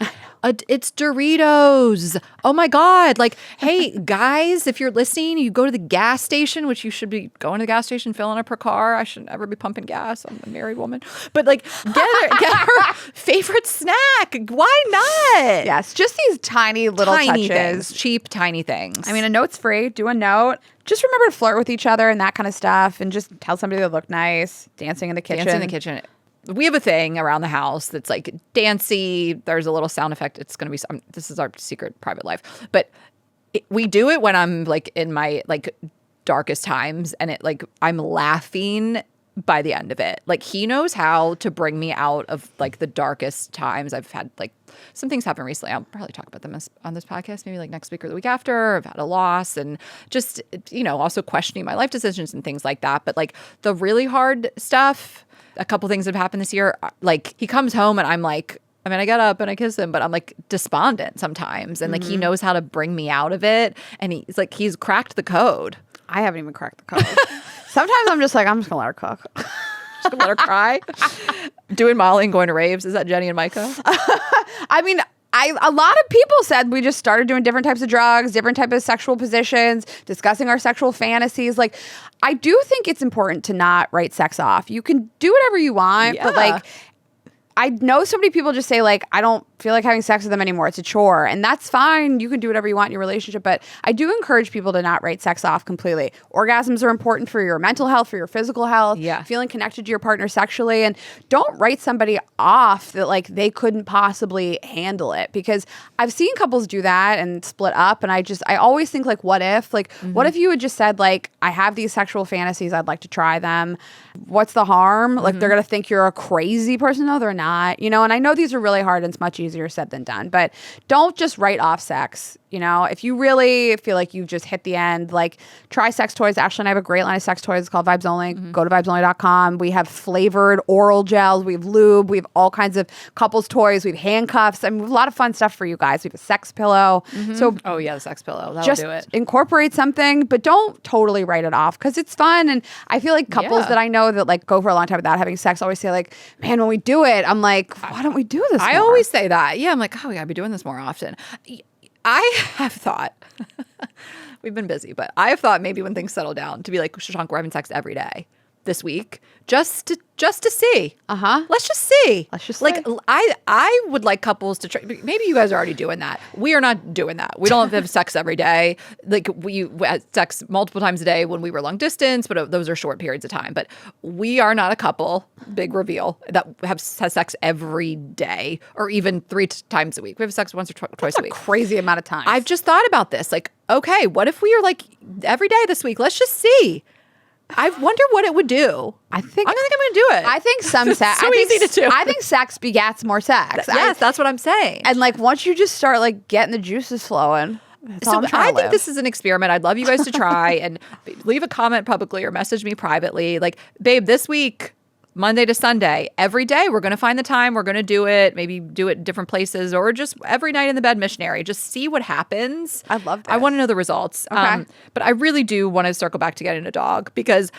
It's Doritos. Oh my God. Like, hey, guys, if you're listening, you go to the gas station, which you should be going to the gas station, filling up her car. I shouldn't ever be pumping gas. I'm a married woman. But like, get her favorite snack. Why not? Yes, just these tiny little touches. Things, cheap, tiny things. I mean, a note's free. Do a note. Just remember to flirt with each other and that kind of stuff. And just tell somebody they look nice. Dancing in the kitchen. Dancing in the kitchen. We have a thing around the house that's like dancey. There's a little sound effect. It's going to be some, this is our secret private life. But we do it when I'm like in my like darkest times and it like I'm laughing by the end of it. Like he knows how to bring me out of like the darkest times. I've had like some things happen recently. I'll probably talk about them on this podcast, maybe like next week or the week after. I've had a loss and just, you know, also questioning my life decisions and things like that. But like the really hard stuff, a couple things that have happened this year, like he comes home and I'm like, I mean, I get up and I kiss him, but I'm like despondent sometimes. And like he knows how to bring me out of it. And he's like, he's cracked the code. I haven't even cracked the code. Sometimes I'm just like, I'm just going to let her cook. Just going to let her cry. Doing Molly and going to raves. Is that Jenny and Micah? I mean, a lot of people said we just started doing different types of drugs, different types of sexual positions, discussing our sexual fantasies. Like, I do think it's important to not write sex off. You can do whatever you want, but like, I know so many people just say like, I don't feel like having sex with them anymore. It's a chore. And that's fine. You can do whatever you want in your relationship. But I do encourage people to not write sex off completely. Orgasms are important for your mental health, for your physical health, feeling connected to your partner sexually. And don't write somebody off that like they couldn't possibly handle it. Because I've seen couples do that and split up. And I always think like, what if? Like, what if you had just said like, I have these sexual fantasies. I'd like to try them. What's the harm? Like, they're going to think you're a crazy person. No, they're not. You know, and I know these are really hard and it's much easier said than done, but don't just write off sex. You know, if you really feel like you've just hit the end, like try sex toys. Ashley and I have a great line of sex toys. It's called Vibes Only. Go to vibesonly.com. We have flavored oral gels. We have lube. We have all kinds of couples toys. We have handcuffs. I mean, we have a lot of fun stuff for you guys. We have a sex pillow. So oh yeah, the sex pillow. That'll just do it. Incorporate something, but don't totally write it off because it's fun. And I feel like couples that I know that like go for a long time without having sex always say like, man, when we do it, I'm like, why don't we do this I more? always say that. Yeah, I'm like, oh, we gotta be doing this more often. I have thought, we've been busy, but I have thought maybe when things settle down to be like, Shashank, we're having sex every day this week just to see. Let's just see. Let's just like see. I would like couples to try. Maybe you guys are already doing that. We are not doing that. We don't have to have sex every day. Like we had sex multiple times a day when we were long distance, but those are short periods of time. But we are not a couple. Big reveal that has sex every day or even 3 times a week. We have sex once or twice a week. Crazy amount of time. I've just thought about this. Like, okay, what if we are like every day this week? Let's just see. I wonder what it would do. I'm gonna think I'm gonna do it. I think some sex. So easy to do. I think sex begats more sex. Yes, that's what I'm saying. And like once you just start like getting the juices flowing. So I think this is an experiment. I'd love you guys to try and leave a comment publicly or message me privately. Like, babe, this week, Monday to Sunday, every day, we're going to find the time. We're going to do it. Maybe do it in different places or just every night in the bed missionary. Just see what happens. I love that. I want to know the results. Okay. But I really do want to circle back to getting a dog because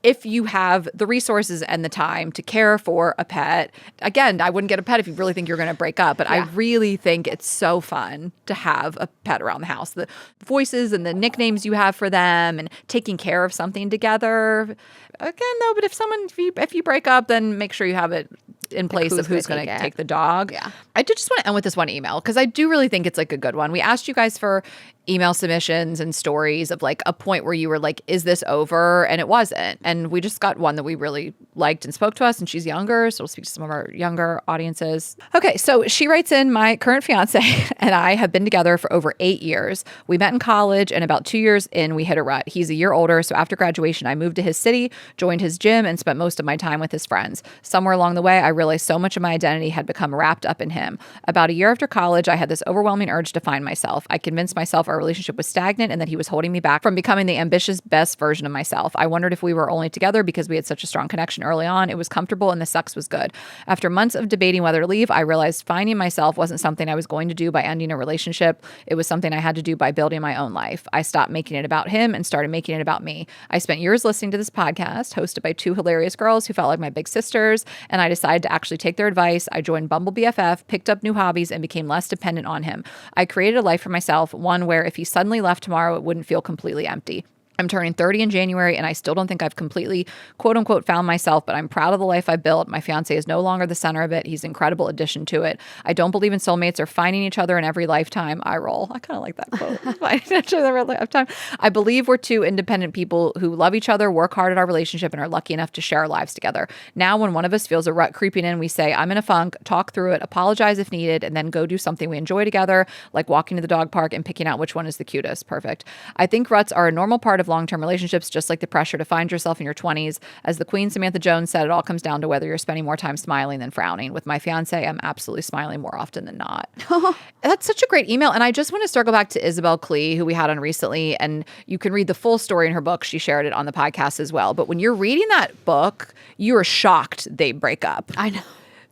if you have the resources and the time to care for a pet, again, I wouldn't get a pet if you really think you're going to break up. But I really think it's so fun to have a pet around the house. The voices and the nicknames you have for them and taking care of something together. Again, though, but if you break up, then make sure you have it in place of who's going to take the dog. Yeah. I did just want to end with this one email because I do really think it's like a good one. We asked you guys for email submissions and stories of like a point where you were like, is this over? And it wasn't. And we just got one that we really liked and spoke to us, and she's younger, so we'll speak to some of our younger audiences. Okay, so she writes in, my current fiance and I have been together for over 8 years. We met in college, and about 2 years in, we hit a rut. He's a year older, so after graduation, I moved to his city, joined his gym, and spent most of my time with his friends. Somewhere along the way, I realized so much of my identity had become wrapped up in him. About a year after college, I had this overwhelming urge to find myself. I convinced myself our relationship was stagnant and that he was holding me back from becoming the ambitious best version of myself. I wondered if we were only together because we had such a strong connection early on. It was comfortable and the sex was good. After months of debating whether to leave, I realized finding myself wasn't something I was going to do by ending a relationship. It was something I had to do by building my own life. I stopped making it about him and started making it about me. I spent years listening to this podcast hosted by two hilarious girls who felt like my big sisters, and I decided to actually take their advice. I joined Bumble BFF, picked up new hobbies, and became less dependent on him. I created a life for myself, one where if he suddenly left tomorrow, it wouldn't feel completely empty. I'm turning 30 in January, and I still don't think I've completely, quote unquote, found myself, but I'm proud of the life I built. My fiance is no longer the center of it. He's an incredible addition to it. I don't believe in soulmates or finding each other in every lifetime. I roll. I kind of like that quote. Finding each other in every lifetime. I believe we're two independent people who love each other, work hard at our relationship, and are lucky enough to share our lives together. Now, when one of us feels a rut creeping in, we say, I'm in a funk, talk through it, apologize if needed, and then go do something we enjoy together, like walking to the dog park and picking out which one is the cutest. Perfect. I think ruts are a normal part of long-term relationships, just like the pressure to find yourself in your 20s. As the Queen Samantha Jones said, it all comes down to whether you're spending more time smiling than frowning. With my fiance, I'm absolutely smiling more often than not. That's such a great email. And I just want to circle back to Isabel Klee, who we had on recently. And you can read the full story in her book. She shared it on the podcast as well. But when you're reading that book, you are shocked they break up. I know.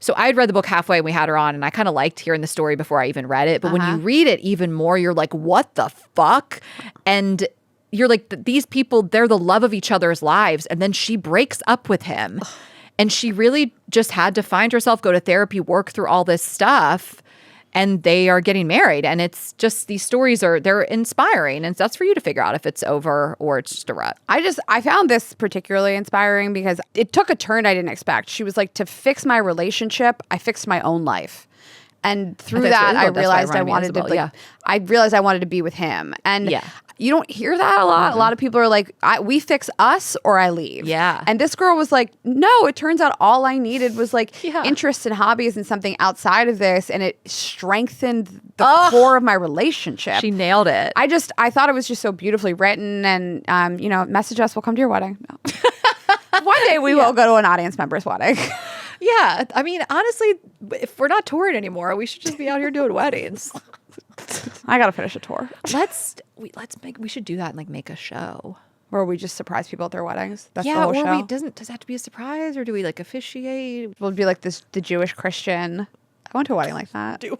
So I had read the book halfway and we had her on, and I kind of liked hearing the story before I even read it. But when you read it even more, you're like, what the fuck? And you're like, these people, they're the love of each other's lives. And then she breaks up with him. And she really just had to find herself, go to therapy, work through all this stuff. And they are getting married. And it's just, these stories they're inspiring. And that's for you to figure out if it's over or it's just a rut. I found this particularly inspiring because it took a turn I didn't expect. She was like, to fix my relationship, I fixed my own life. And through that, I realized I wanted to be with him. And you don't hear that a lot. A lot of people are like, we fix us or I leave. Yeah. And this girl was like, no, it turns out all I needed was like interests and hobbies and something outside of this. And it strengthened the core of my relationship. She nailed it. I thought it was just so beautifully written. And, message us. We'll come to your wedding. No. One day we will go to an audience member's wedding. Yeah. I mean, honestly, if we're not touring anymore, we should just be out here doing weddings. I gotta finish a tour. We should do that and like make a show where we just surprise people at their weddings. That's the whole show. Does it have to be a surprise, or do we like officiate? We'll be like the Jewish Christian. I went to a wedding like that. Duo.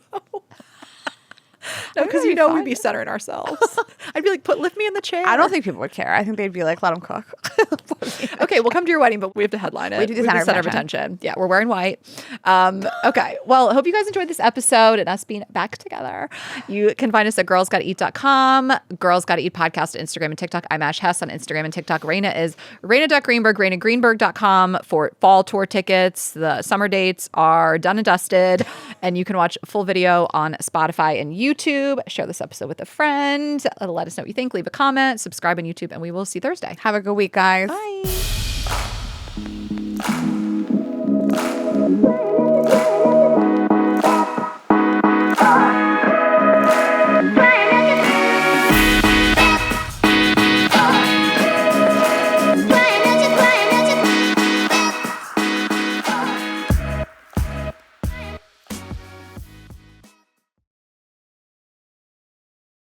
No, because we'd be centering ourselves. I'd be like, lift me in the chair. I don't think people would care. I think they'd be like, let them cook. Okay, we'll come to your wedding, but we have to headline it. We do the center of attention. Yeah, we're wearing white. Okay, well, I hope you guys enjoyed this episode and us being back together. You can find us at girlsgottaeat.com, Girls Gotta Eat Podcast on Instagram and TikTok. I'm Ash Hess on Instagram and TikTok. Rayna is Rayna.Greenberg, RaynaGreenberg.com for fall tour tickets. The summer dates are done and dusted, and you can watch a full video on Spotify and YouTube. Share this episode with a friend. Let us know what you think. Leave a comment. Subscribe on YouTube, and we will see you Thursday. Have a good week, guys. Bye.